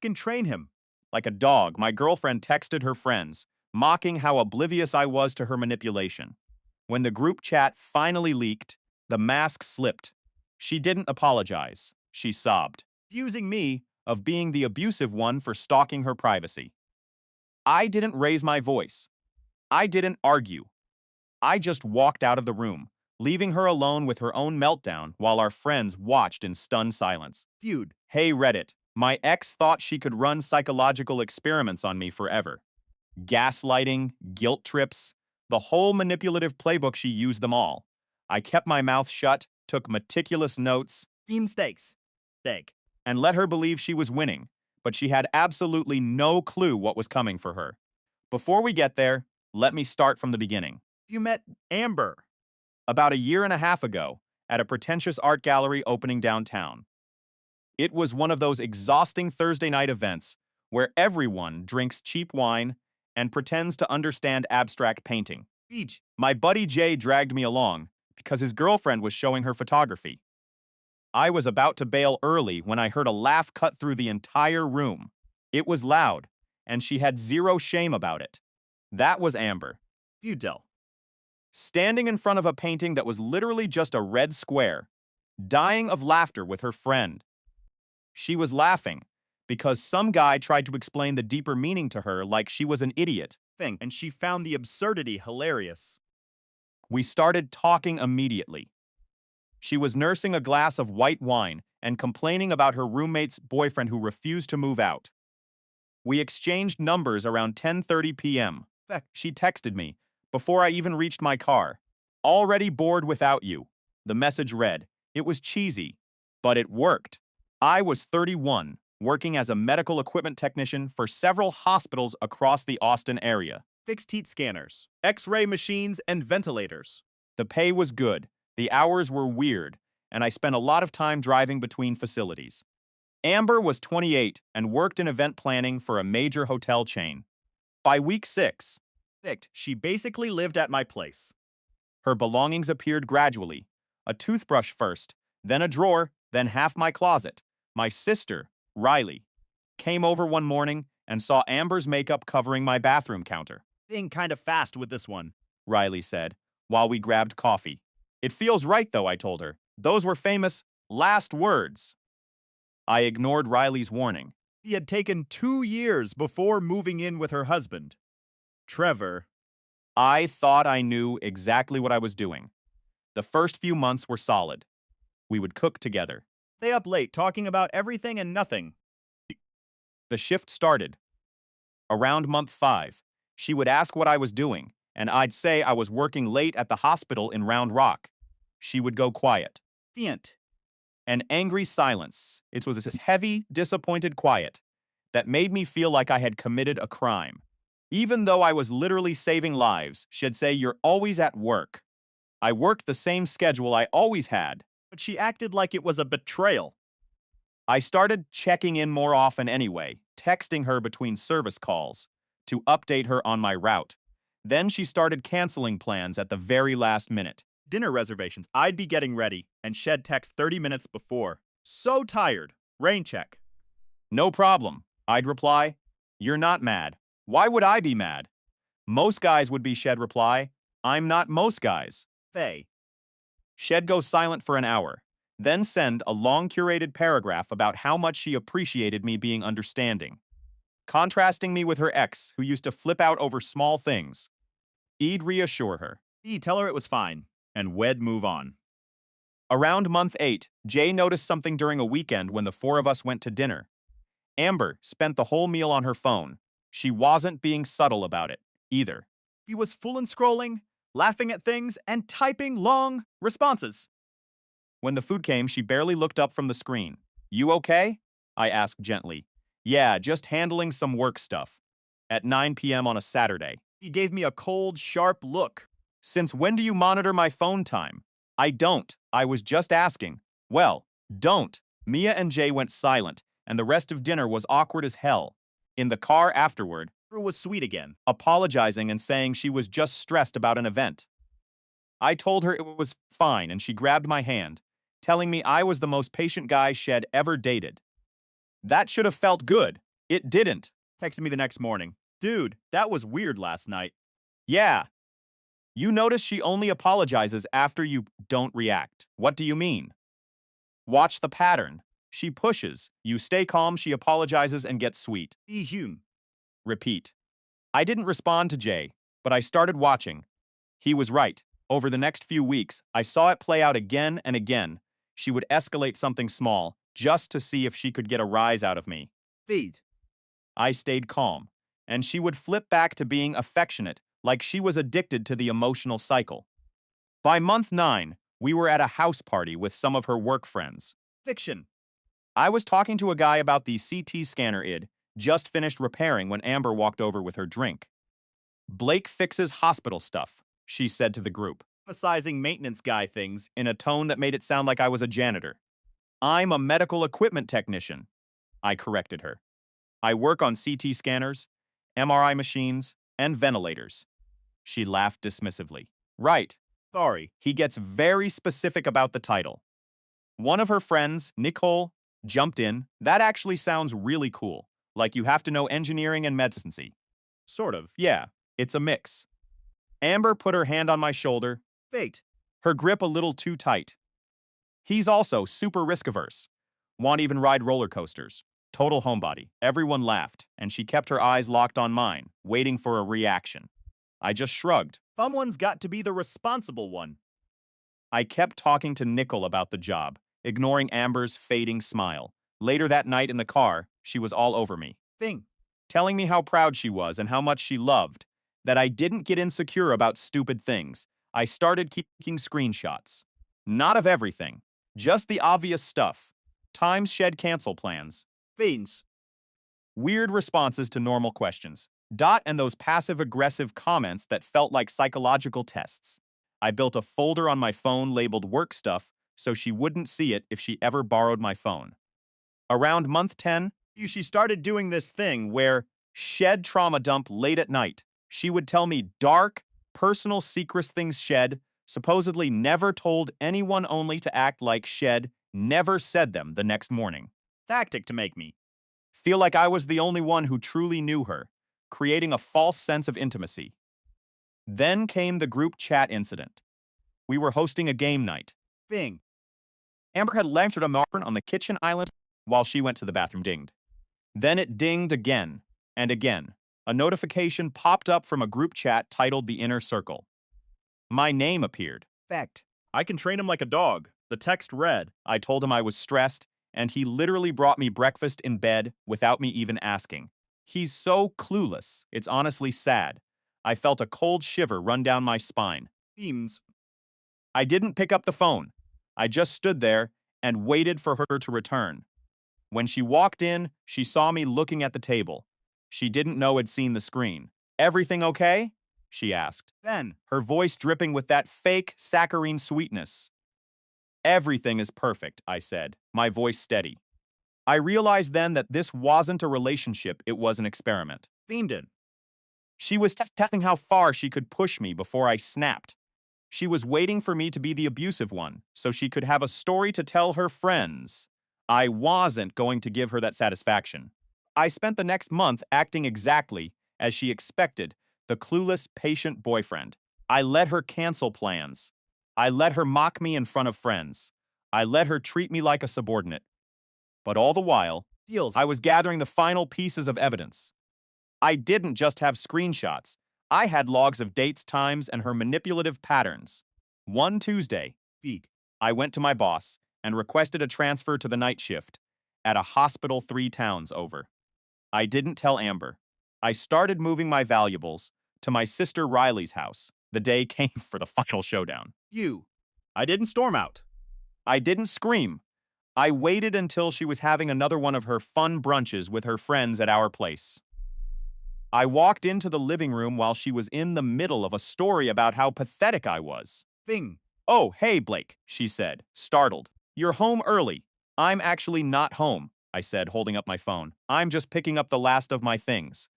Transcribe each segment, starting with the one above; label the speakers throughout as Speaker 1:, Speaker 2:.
Speaker 1: Can train him. Like a dog, my girlfriend texted her friends, mocking how oblivious I was to her manipulation. When the group chat finally leaked, the mask slipped. She didn't apologize. She sobbed, accusing me of being the abusive one for stalking her privacy. I didn't raise my voice. I didn't argue. I just walked out of the room, leaving her alone with her own meltdown while our friends watched in stunned silence. Feud. Hey Reddit, my ex thought she could run psychological experiments on me forever. Gaslighting, guilt trips, the whole manipulative playbook, she used them all. I kept my mouth shut, took meticulous notes, theme stakes, steak, and let her believe she was winning, but she had absolutely no clue what was coming for her. Before we get there, let me start from the beginning. You met Amber about a year and a half ago at a pretentious art gallery opening downtown. It was one of those exhausting Thursday night events where everyone drinks cheap wine and pretends to understand abstract painting. Beach. My buddy Jay dragged me along because his girlfriend was showing her photography. I was about to bail early when I heard a laugh cut through the entire room. It was loud, and she had zero shame about it. That was Amber. Feudel. Standing in front of a painting that was literally just a red square, dying of laughter with her friend. She was laughing because some guy tried to explain the deeper meaning to her like she was an idiot. And she found the absurdity hilarious. We started talking immediately. She was nursing a glass of white wine and complaining about her roommate's boyfriend who refused to move out. We exchanged numbers around 10:30 p.m. She texted me before I even reached my car. Already bored without you. The message read. It was cheesy, but it worked. I was 31, working as a medical equipment technician for several hospitals across the Austin area. Fixed heat scanners, X-ray machines, and ventilators. The pay was good, the hours were weird, and I spent a lot of time driving between facilities. Amber was 28 and worked in event planning for a major hotel chain. By week 6, she basically lived at my place. Her belongings appeared gradually. A toothbrush first, then a drawer, then half my closet. My sister, Riley, came over one morning and saw Amber's makeup covering my bathroom counter. Being kind of fast with this one, Riley said, while we grabbed coffee. It feels right though, I told her. Those were famous last words. I ignored Riley's warning. He had taken 2 years before moving in with her husband, Trevor. I thought I knew exactly what I was doing. The first few months were solid. We would cook together. Stay up late talking about everything and nothing. The shift started. Around month 5, she would ask what I was doing, and I'd say I was working late at the hospital in Round Rock. She would go quiet. Fiant. An angry silence. It was this heavy, disappointed quiet that made me feel like I had committed a crime. Even though I was literally saving lives, she'd say, "You're always at work." I worked the same schedule I always had, but she acted like it was a betrayal. I started checking in more often anyway, texting her between service calls to update her on my route. Then she started canceling plans at the very last minute. Dinner reservations. I'd be getting ready, and she'd text 30 minutes before. So tired. Rain check. No problem, I'd reply. You're not mad. Why would I be mad? Most guys would be, she'd reply. I'm not most guys. Faye. She'd go silent for an hour, then send a long curated paragraph about how much she appreciated me being understanding, contrasting me with her ex who used to flip out over small things. I'd reassure her. Tell her it was fine, and we'd move on. Around month 8, Jay noticed something during a weekend when the four of us went to dinner. Amber spent the whole meal on her phone. She wasn't being subtle about it, either. He was full and scrolling, laughing at things, and typing long responses. When the food came, she barely looked up from the screen. You okay? I asked gently. Yeah, just handling some work stuff. At 9 p.m. on a Saturday. He gave me a cold, sharp look. Since when do you monitor my phone time? I don't. I was just asking. Well, don't. Mia and Jay went silent, and the rest of dinner was awkward as hell. In the car afterward, Drew was sweet again, apologizing and saying she was just stressed about an event. I told her it was fine, and she grabbed my hand, telling me I was the most patient guy she'd ever dated. That should have felt good, It didn't. Texted me the next morning. Dude, that was weird last night. Yeah. You notice she only apologizes after you don't react. What do you mean? Watch the pattern. She pushes. You stay calm, she apologizes and gets sweet. Ehun. Repeat. I didn't respond to Jay, but I started watching. He was right. Over the next few weeks, I saw it play out again and again. She would escalate something small just to see if she could get a rise out of me. Feed. I stayed calm, and she would flip back to being affectionate, like she was addicted to the emotional cycle. By month 9, we were at a house party with some of her work friends. Fiction. I was talking to a guy about the CT scanner id just finished repairing when Amber walked over with her drink. Blake fixes hospital stuff, she said to the group, emphasizing maintenance guy things in a tone that made it sound like I was a janitor. I'm a medical equipment technician, I corrected her. I work on CT scanners, MRI machines, and ventilators. She laughed dismissively. Right. Sorry. He gets very specific about the title. One of her friends, Nicole, jumped in. That actually sounds really cool. Like you have to know engineering and medicine. Sort of. Yeah, it's a mix. Amber put her hand on my shoulder. Fate. Her grip a little too tight. He's also super risk-averse. Won't even ride roller coasters. Total homebody. Everyone laughed, and she kept her eyes locked on mine, waiting for a reaction. I just shrugged. Someone's got to be the responsible one. I kept talking to Nicole about the job, ignoring Amber's fading smile. Later that night in the car, she was all over me. Telling me how proud she was and how much she loved, that I didn't get insecure about stupid things. I started keeping screenshots. Not of everything, just the obvious stuff. Times shed cancel plans. Fiends. Weird responses to normal questions. Dot and those passive-aggressive comments that felt like psychological tests. I built a folder on my phone labeled work stuff so she wouldn't see it if she ever borrowed my phone. Around month 10, she started doing this thing where shed trauma dump late at night. She would tell me dark, personal secrets things Shed supposedly never told anyone, only to act like Shed never said them the next morning. Tactic to make me feel like I was the only one who truly knew her, creating a false sense of intimacy. Then came the group chat incident. We were hosting a game night. Bing. Amber had left a marker on the kitchen island while she went to the bathroom. Dinged. Then it dinged again and again. A notification popped up from a group chat titled The Inner Circle. My name appeared. Fact. I can train him like a dog. The text read. I told him I was stressed, and he literally brought me breakfast in bed without me even asking. He's so clueless. It's honestly sad. I felt a cold shiver run down my spine. Beams. I didn't pick up the phone. I just stood there and waited for her to return. When she walked in, she saw me looking at the table. She didn't know I'd seen the screen. Everything okay? She asked. Then, her voice dripping with that fake saccharine sweetness. Everything is perfect, I said, my voice steady. I realized then that this wasn't a relationship, it was an experiment. Fiended. She was testing how far she could push me before I snapped. She was waiting for me to be the abusive one, so she could have a story to tell her friends. I wasn't going to give her that satisfaction. I spent the next month acting exactly as she expected, the clueless, patient boyfriend. I let her cancel plans. I let her mock me in front of friends. I let her treat me like a subordinate. But all the while, I was gathering the final pieces of evidence. I didn't just have screenshots. I had logs of dates, times, and her manipulative patterns. One Tuesday, I went to my boss and requested a transfer to the night shift at a hospital 3 towns over. I didn't tell Amber. I started moving my valuables to my sister Riley's house. The day came for the final showdown. I didn't storm out. I didn't scream. I waited until she was having another one of her fun brunches with her friends at our place. I walked into the living room while she was in the middle of a story about how pathetic I was. Bing. Oh, hey, Blake, she said, startled. You're home early. I'm actually not home, I said, holding up my phone. I'm just picking up the last of my things.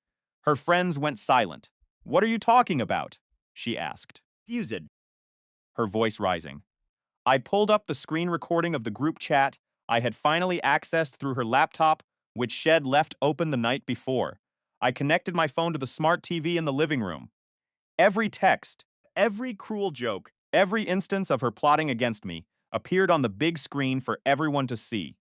Speaker 1: Her friends went silent. What are you talking about? She asked. Fused. Her voice rising. I pulled up the screen recording of the group chat I had finally accessed through her laptop which Shed left open the night before. I connected my phone to the smart TV in the living room. Every text, every cruel joke, every instance of her plotting against me appeared on the big screen for everyone to see.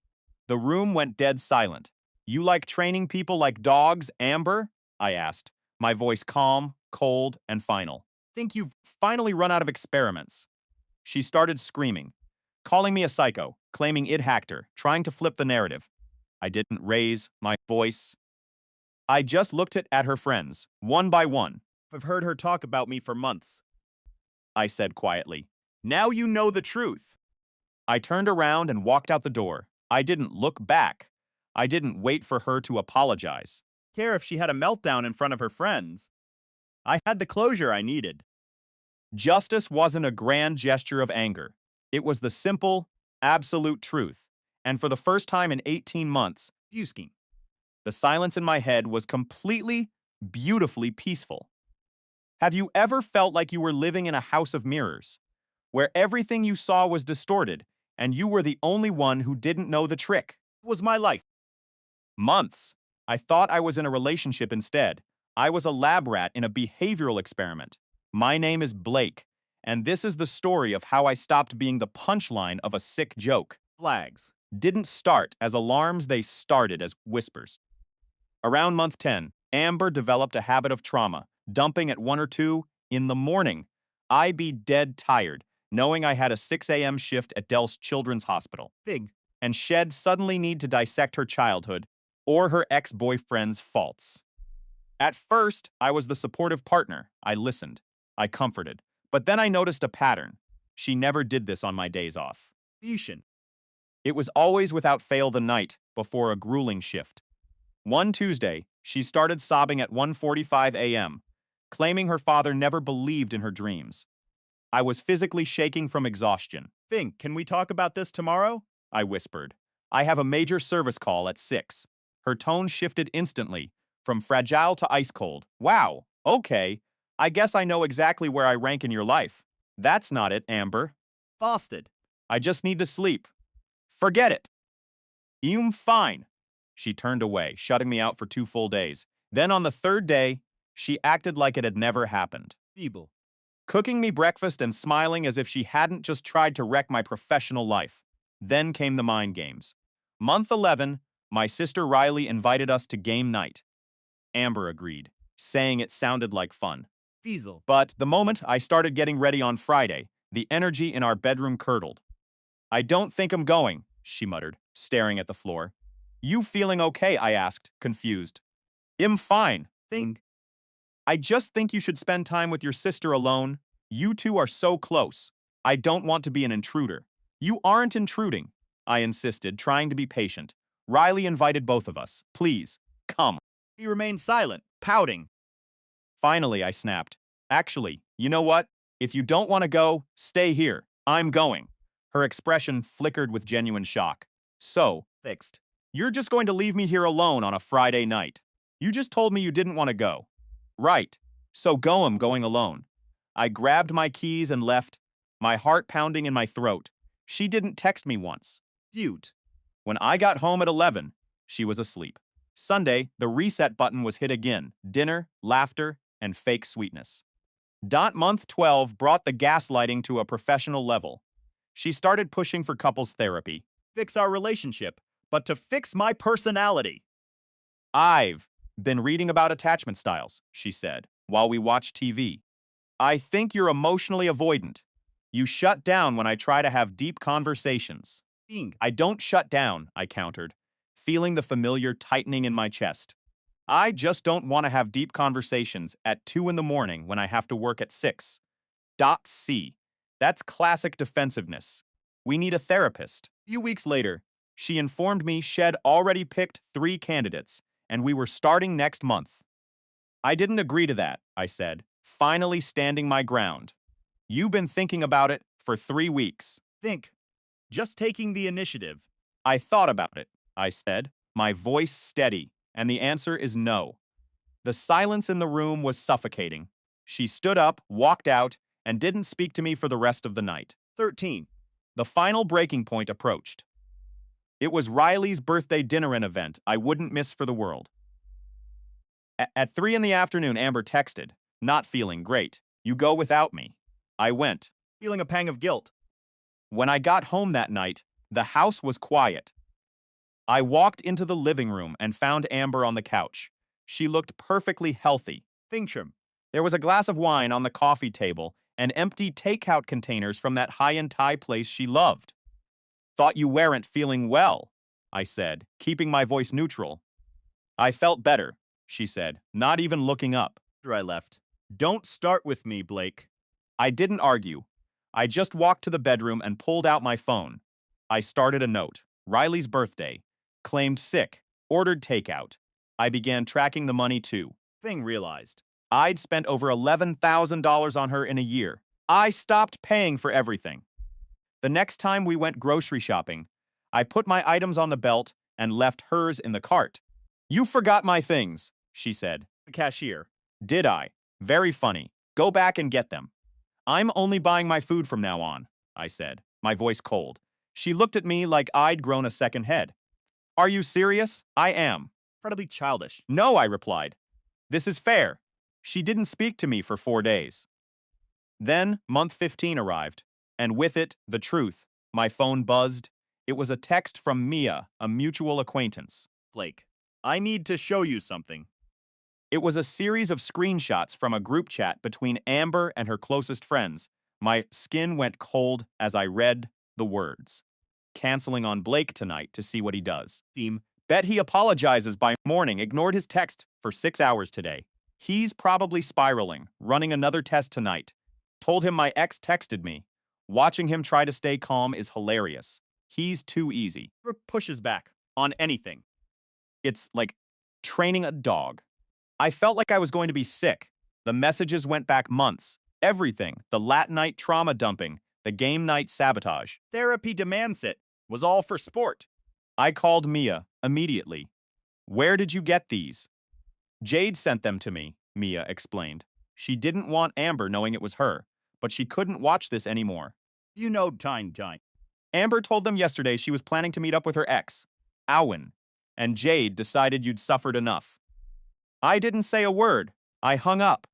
Speaker 1: The room went dead silent. "You like training people like dogs, Amber?" I asked, my voice calm, cold, and final. "Think you've finally run out of experiments?" She started screaming, calling me a psycho, claiming it hacked her, trying to flip the narrative. I didn't raise my voice. I just looked at her friends, one by one. "I've heard her talk about me for months," I said quietly. "Now you know the truth." I turned around and walked out the door. I didn't look back. I didn't wait for her to apologize. Care if she had a meltdown in front of her friends. I had the closure I needed. Justice wasn't a grand gesture of anger. It was the simple, absolute truth. And for the first time in 18 months, Buskin. The silence in my head was completely, beautifully peaceful. Have you ever felt like you were living in a house of mirrors, where everything you saw was distorted, and you were the only one who didn't know the trick? It was my life. Months. I thought I was in a relationship instead. I was a lab rat in a behavioral experiment. My name is Blake, and this is the story of how I stopped being the punchline of a sick joke. Flags didn't start as alarms, they started as whispers. Around month 10, Amber developed a habit of trauma, dumping at 1 or 2 in the morning. I'd be dead tired, knowing I had a 6 a.m. shift at Dell's Children's Hospital. Big. And Shed suddenly need to dissect her childhood or her ex-boyfriend's faults. At first, I was the supportive partner. I listened. I comforted. But then I noticed a pattern. She never did this on my days off. It was always without fail the night before a grueling shift. One Tuesday, she started sobbing at 1:45 a.m., claiming her father never believed in her dreams. I was physically shaking from exhaustion. "Think, can we talk about this tomorrow?" I whispered. "I have a major service call at 6. Her tone shifted instantly, from fragile to ice cold. "Wow, okay. I guess I know exactly where I rank in your life." "That's not it, Amber." "Fasted. I just need to sleep." "Forget it." Fine." She turned away, shutting me out for 2 full days. Then on the third day, she acted like it had never happened. Feeble. Cooking me breakfast and smiling as if she hadn't just tried to wreck my professional life. Then came the mind games. Month 11, my sister Riley invited us to game night. Amber agreed, saying it sounded like fun. Feasel. But the moment I started getting ready on Friday, the energy in our bedroom curdled. "I don't think I'm going," she muttered, staring at the floor. "You feeling okay?" I asked, confused. "I'm fine. Think. I just think you should spend time with your sister alone. You two are so close. I don't want to be an intruder." "You aren't intruding," I insisted, trying to be patient. "Riley invited both of us. Please, come." He remained silent, pouting. Finally, I snapped. "Actually, you know what? If you don't want to go, stay here. I'm going." Her expression flickered with genuine shock. "So, fixed. You're just going to leave me here alone on a Friday night. You just told me you didn't want to go." "Right. So go, I'm going alone." I grabbed my keys and left, my heart pounding in my throat. She didn't text me once. Cute. When I got home at 11, she was asleep. Sunday, the reset button was hit again. Dinner, laughter, and fake sweetness. Month 12 brought the gaslighting to a professional level. She started pushing for couples therapy. Fix our relationship, but to fix my personality. "I've been reading about attachment styles," she said, while we watched TV. "I think you're emotionally avoidant. You shut down when I try to have deep conversations." "I don't shut down," I countered, feeling the familiar tightening in my chest. "I just don't want to have deep conversations at 2 in the morning when I have to work at 6. C. That's classic defensiveness. We need a therapist." A few weeks later, she informed me Shed already picked 3 candidates, and we were starting next month. I didn't agree to that, I said, finally standing my ground. "You've been thinking about it for 3 weeks." "Think. Just taking the initiative." "I thought about it," I said, my voice steady, and the answer is no. The silence in the room was suffocating. She stood up, walked out, and didn't speak to me for the rest of the night. 13. The final breaking point approached. It was Riley's birthday dinner and event I wouldn't miss for the world. At 3 in the afternoon, Amber texted, not feeling great. You go without me. I went, feeling a pang of guilt. When I got home that night, the house was quiet. I walked into the living room and found Amber on the couch. She looked perfectly healthy. Fingsham. There was a glass of wine on the coffee table and empty takeout containers from that high-end Thai place she loved. Thought you weren't feeling well, I said, keeping my voice neutral. I felt better, she said, not even looking up. After I left. Don't start with me, Blake. I didn't argue. I just walked to the bedroom and pulled out my phone. I started a note. Riley's birthday. Claimed sick. Ordered takeout. I began tracking the money too. Thing realized. I'd spent over $11,000 on her in a year. I stopped paying for everything. The next time we went grocery shopping, I put my items on the belt and left hers in the cart. You forgot my things, she said. The cashier. Did I? Very funny. Go back and get them. I'm only buying my food from now on, I said, my voice cold. She looked at me like I'd grown a second head. Are you serious? I am. Incredibly childish. No, I replied. This is fair. She didn't speak to me for 4 days. Then, month 15 arrived, and with it, the truth. My phone buzzed. It was a text from Mia, a mutual acquaintance. Blake, I need to show you something. It was a series of screenshots from a group chat between Amber and her closest friends. My skin went cold as I read the words. Canceling on Blake tonight to see what he does. Theme. Bet he apologizes by morning. Ignored his text for 6 hours today. He's probably spiraling, running another test tonight. Told him my ex texted me. Watching him try to stay calm is hilarious. He's too easy. Pushes back on anything. It's like training a dog. I felt like I was going to be sick. The messages went back months. Everything. The lat night trauma dumping. The game night sabotage. Therapy demands it. Was all for sport. I called Mia immediately. Where did you get these? Jade sent them to me, Mia explained. She didn't want Amber knowing it was her, but she couldn't watch this anymore. You know, Time. Amber told them yesterday she was planning to meet up with her ex, Owen, and Jade decided you'd suffered enough. I didn't say a word. I hung up.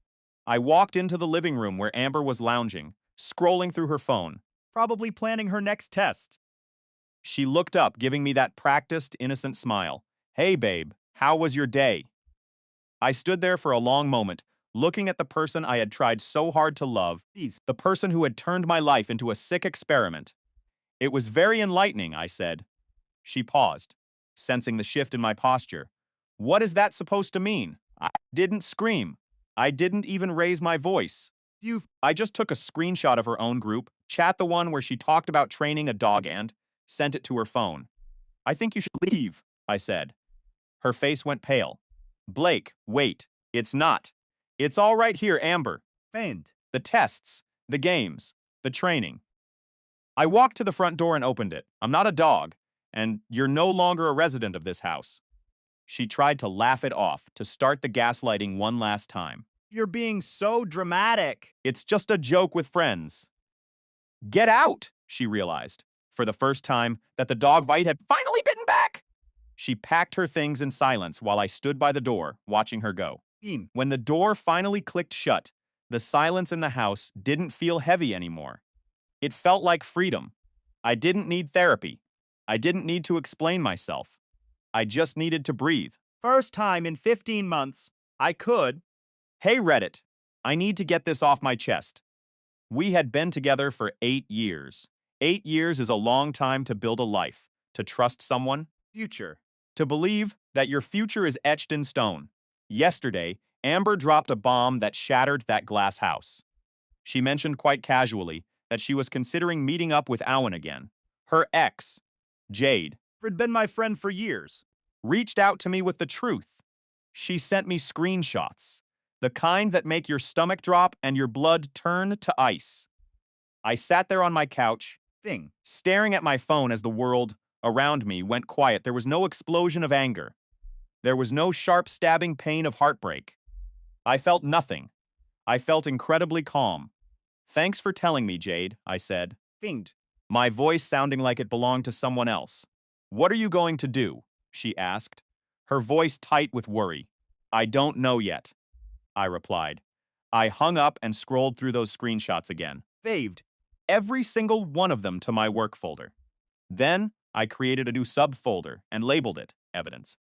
Speaker 1: I walked into the living room where Amber was lounging, scrolling through her phone, probably planning her next test. She looked up, giving me that practiced, innocent smile. Hey, babe, how was your day? I stood there for a long moment, looking at the person I had tried so hard to love, the person who had turned my life into a sick experiment. It was very enlightening, I said. She paused, sensing the shift in my posture. What is that supposed to mean? I didn't scream. I didn't even raise my voice. I just took a screenshot of her own group, chat the one where she talked about training a dog and sent it to her phone. I think you should leave, I said. Her face went pale. Blake, wait. It's not. It's all right here, Amber. Feigned. The tests, the games, the training. I walked to the front door and opened it. I'm not a dog, and you're no longer a resident of this house. She tried to laugh it off, to start the gaslighting one last time. You're being so dramatic. It's just a joke with friends. Get out, she realized, for the first time, that the dog bite had finally bitten back. She packed her things in silence while I stood by the door, watching her go. When the door finally clicked shut, the silence in the house didn't feel heavy anymore. It felt like freedom. I didn't need therapy. I didn't need to explain myself. I just needed to breathe. First time in 15 months, I could. Hey, Reddit, I need to get this off my chest. We had been together for 8 years. 8 years is a long time to build a life, to trust someone. Future. To believe that your future is etched in stone. Yesterday, Amber dropped a bomb that shattered that glass house. She mentioned quite casually that she was considering meeting up with Owen again. Her ex, Jade, who had been my friend for years, reached out to me with the truth. She sent me screenshots, the kind that make your stomach drop and your blood turn to ice. I sat there on my couch, staring at my phone as the world around me went quiet. There was no explosion of anger. There was no sharp stabbing pain of heartbreak. I felt nothing. I felt incredibly calm. Thanks for telling me, Jade, I said. Finged. My voice sounding like it belonged to someone else. What are you going to do? She asked, her voice tight with worry. I don't know yet, I replied. I hung up and scrolled through those screenshots again. Saved every single one of them to my work folder. Then I created a new subfolder and labeled it Evidence.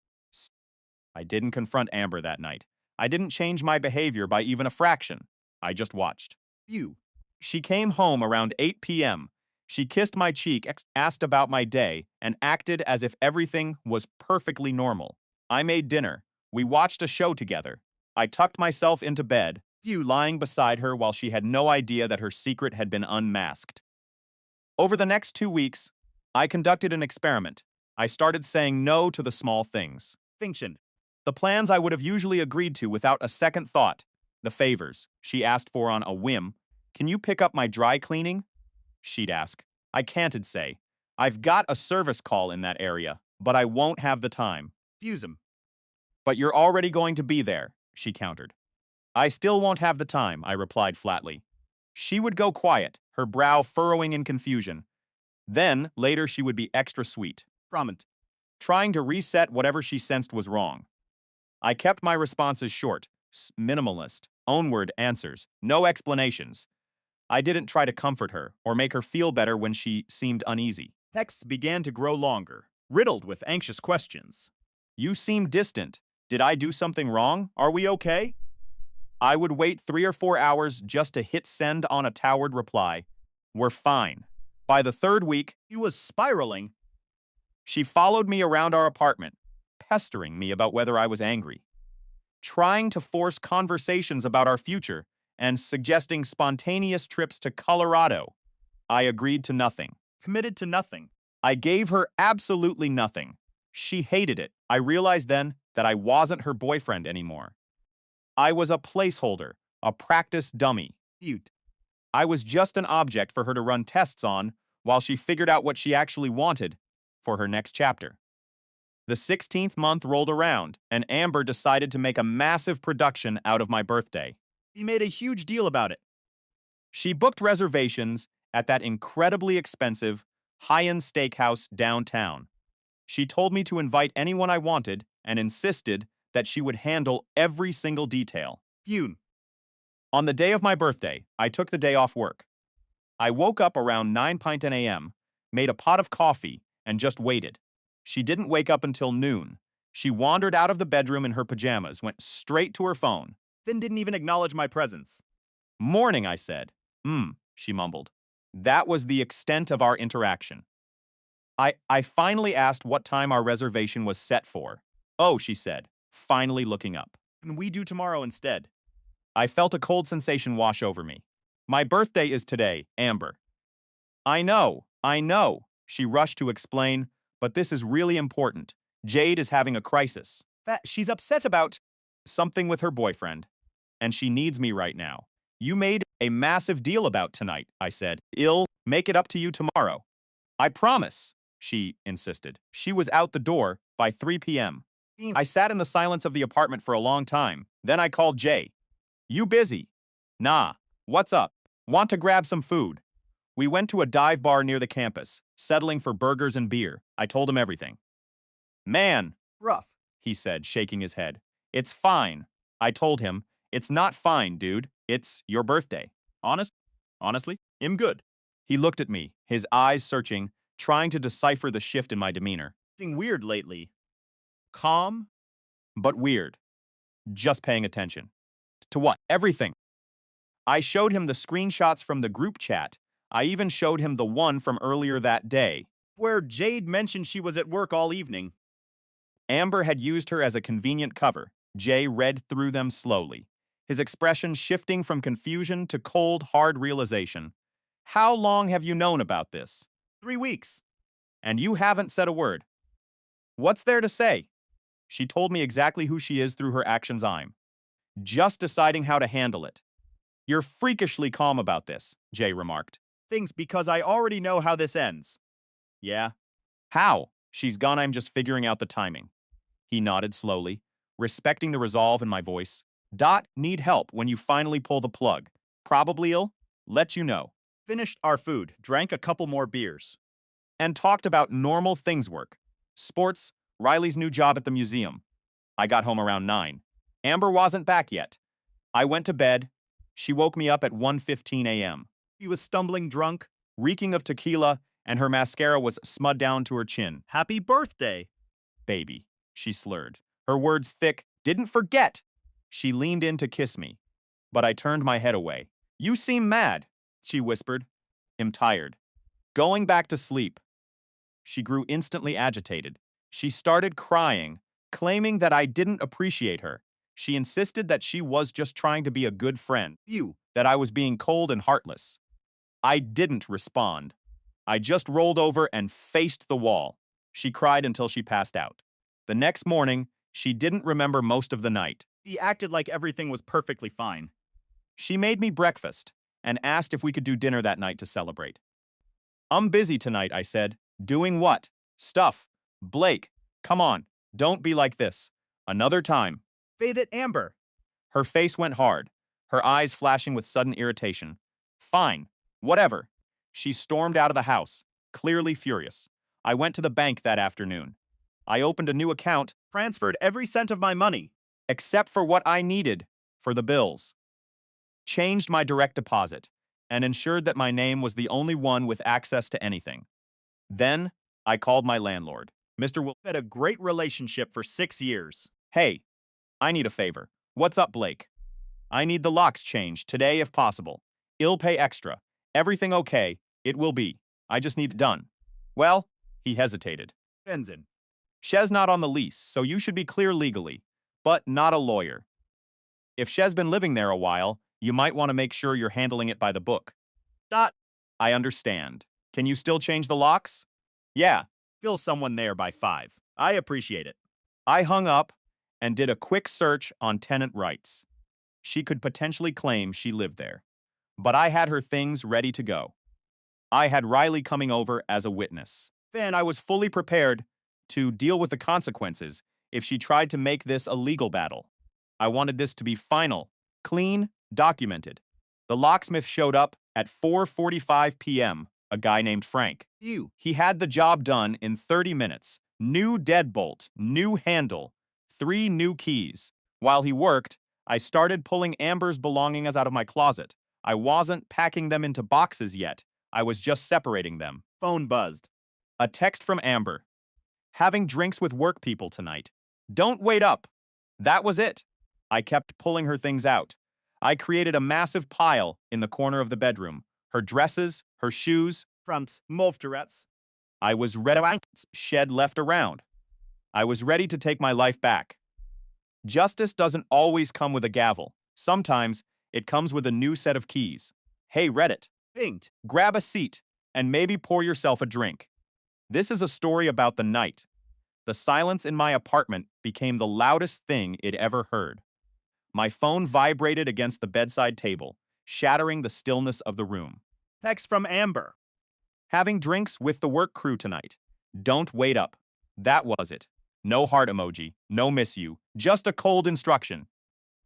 Speaker 1: I didn't confront Amber that night. I didn't change my behavior by even a fraction. I just watched. Phew. She came home around 8 p.m. She kissed my cheek, asked about my day, and acted as if everything was perfectly normal. I made dinner. We watched a show together. I tucked myself into bed, Phew lying beside her while she had no idea that her secret had been unmasked. Over the next 2 weeks, I conducted an experiment. I started saying no to the small things. Function. The plans I would have usually agreed to without a second thought. The favors she asked for on a whim. Can you pick up my dry cleaning? She'd ask. I can't'd say. I've got a service call in that area, but I won't have the time. Fuse 'em. But you're already going to be there, she countered. I still won't have the time, I replied flatly. She would go quiet, her brow furrowing in confusion. Then, later, she would be extra sweet, prompt, trying to reset whatever she sensed was wrong. I kept my responses short, minimalist, own-word answers, no explanations. I didn't try to comfort her or make her feel better when she seemed uneasy. Texts began to grow longer, riddled with anxious questions. You seem distant. Did I do something wrong? Are we okay? I would wait 3 or 4 hours just to hit send on a towered reply. We're fine. By the third week, he was spiraling. She followed me around our apartment, pestering me about whether I was angry, trying to force conversations about our future, and suggesting spontaneous trips to Colorado. I agreed to nothing. Committed to nothing. I gave her absolutely nothing. She hated it. I realized then that I wasn't her boyfriend anymore. I was a placeholder, a practice dummy. I was just an object for her to run tests on while she figured out what she actually wanted for her next chapter. The 16th month rolled around, and Amber decided to make a massive production out of my birthday. He made a huge deal about it. She booked reservations at that incredibly expensive, high-end steakhouse downtown. She told me to invite anyone I wanted and insisted that she would handle every single detail. Phew. On the day of my birthday, I took the day off work. I woke up around 9:10 a.m., made a pot of coffee, and just waited. She didn't wake up until noon. She wandered out of the bedroom in her pajamas, went straight to her phone, then didn't even acknowledge my presence. Morning, I said. She mumbled. That was the extent of our interaction. I finally asked what time our reservation was set for. Oh, she said, finally looking up. Can we do tomorrow instead? I felt a cold sensation wash over me. My birthday is today, Amber. I know. She rushed to explain, but this is really important. Jade is having a crisis. She's upset about something with her boyfriend, and she needs me right now. You made a massive deal about tonight, I said. I'll make it up to you tomorrow. I promise, she insisted. She was out the door by 3 p.m. I sat in the silence of the apartment for a long time. Then I called Jay. You busy? Nah. What's up? Want to grab some food? We went to a dive bar near the campus, settling for burgers and beer. I told him everything. Man, rough, he said, shaking his head. It's fine. I told him, it's not fine, dude. It's your birthday. Honestly, I'm good. He looked at me, his eyes searching, trying to decipher the shift in my demeanor. Being weird lately. Calm, but weird. Just paying attention. To what? Everything. I showed him the screenshots from the group chat. I even showed him the one from earlier that day, where Jade mentioned she was at work all evening. Amber had used her as a convenient cover. Jay read through them slowly, his expression shifting from confusion to cold, hard realization. How long have you known about this? 3 weeks. And you haven't said a word. What's there to say? She told me exactly who she is through her actions. I'm just deciding how to handle it. You're freakishly calm about this, Jay remarked. Things because I already know how this ends. Yeah? How? She's gone. I'm just figuring out the timing. He nodded slowly, respecting the resolve in my voice. Need help when you finally pull the plug. Probably I'll let you know. Finished our food, drank a couple more beers, and talked about normal things work. Sports, Riley's new job at the museum. I got home around 9. Amber wasn't back yet. I went to bed. She woke me up at 1:15 a.m. She was stumbling drunk, reeking of tequila, and her mascara was smudged down to her chin.
Speaker 2: Happy birthday!
Speaker 1: Baby, she slurred. Her words thick. Didn't forget! She leaned in to kiss me, but I turned my head away. You seem mad, she whispered. I'm tired. Going back to sleep. She grew instantly agitated. She started crying, claiming that I didn't appreciate her. She insisted that she was just trying to be a good friend. That I was being cold and heartless. I didn't respond. I just rolled over and faced the wall. She cried until she passed out. The next morning, she didn't remember most of the night.
Speaker 2: He acted like everything was perfectly fine.
Speaker 1: She made me breakfast and asked if we could do dinner that night to celebrate. I'm busy tonight, I said. Doing what? Stuff. Blake, come on, don't be like this. Another time.
Speaker 2: Faith it, Amber.
Speaker 1: Her face went hard, her eyes flashing with sudden irritation. Fine, whatever. She stormed out of the house, clearly furious. I went to the bank that afternoon. I opened a new account,
Speaker 2: Transferred every cent of my money.
Speaker 1: except for what I needed for the bills. Changed my direct deposit, and ensured that my name was the only one with access to anything. Then, I called my landlord, Mr. Will.
Speaker 2: Had a great relationship for 6 years.
Speaker 1: Hey, I need a favor. What's up, Blake? I need the locks changed today if possible. I'll pay extra. Everything okay? It will be. I just need it done. Well, he hesitated.
Speaker 2: Benzin.
Speaker 1: Shez's not on the lease, so you should be clear legally, but not a lawyer. If Shez's been living there a while, you might want to make sure you're handling it by the book.
Speaker 2: Dot.
Speaker 1: I understand. Can you still change the locks? Yeah.
Speaker 2: Fill someone there by 5. I appreciate it.
Speaker 1: I hung up and did a quick search on tenant rights. She could potentially claim she lived there, but I had her things ready to go. I had Riley coming over as a witness. Then I was fully prepared to deal with the consequences if she tried to make this a legal battle. I wanted this to be final, clean, documented. The locksmith showed up at 4:45 p.m., a guy named Frank. He had the job done in 30 minutes. New deadbolt, new handle, 3 new keys. While he worked, I started pulling Amber's belongings out of my closet. I wasn't packing them into boxes yet. I was just separating them.
Speaker 2: Phone buzzed.
Speaker 1: A text from Amber. Having drinks with work people tonight. Don't wait up. That was it. I kept pulling her things out. I created a massive pile in the corner of the bedroom. Her dresses, her shoes.
Speaker 2: Front. Mofterets.
Speaker 1: I was ready. Shed left around. I was ready to take my life back. Justice doesn't always come with a gavel. Sometimes it comes with a new set of keys. Hey, Reddit.
Speaker 2: Pinged.
Speaker 1: Grab a seat and maybe pour yourself a drink. This is a story about the night. The silence in my apartment became the loudest thing it ever heard. My phone vibrated against the bedside table, shattering the stillness of the room.
Speaker 2: Text from Amber.
Speaker 1: Having drinks with the work crew tonight. Don't wait up. That was it. No heart emoji, no miss you, just a cold instruction.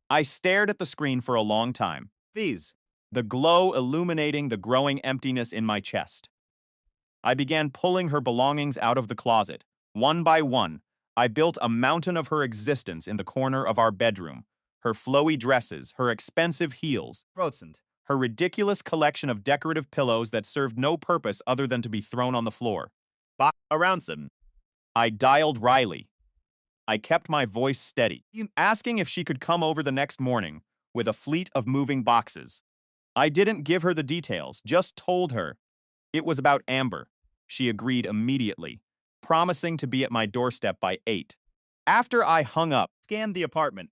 Speaker 1: I stared at the screen for a long time.
Speaker 2: Fees.
Speaker 1: The glow illuminating the growing emptiness in my chest. I began pulling her belongings out of the closet. One by one, I built a mountain of her existence in the corner of our bedroom. Her flowy dresses, her expensive heels,
Speaker 2: Protsend.
Speaker 1: her ridiculous collection of decorative pillows that served no purpose other than to be thrown on the floor.
Speaker 2: Around some.
Speaker 1: I dialed Riley. I kept my voice steady, asking if she could come over the next morning with a fleet of moving boxes. I didn't give her the details, just told her. It was about Amber. She agreed immediately, promising to be at my doorstep by 8. After I hung up,
Speaker 2: Scanned the apartment.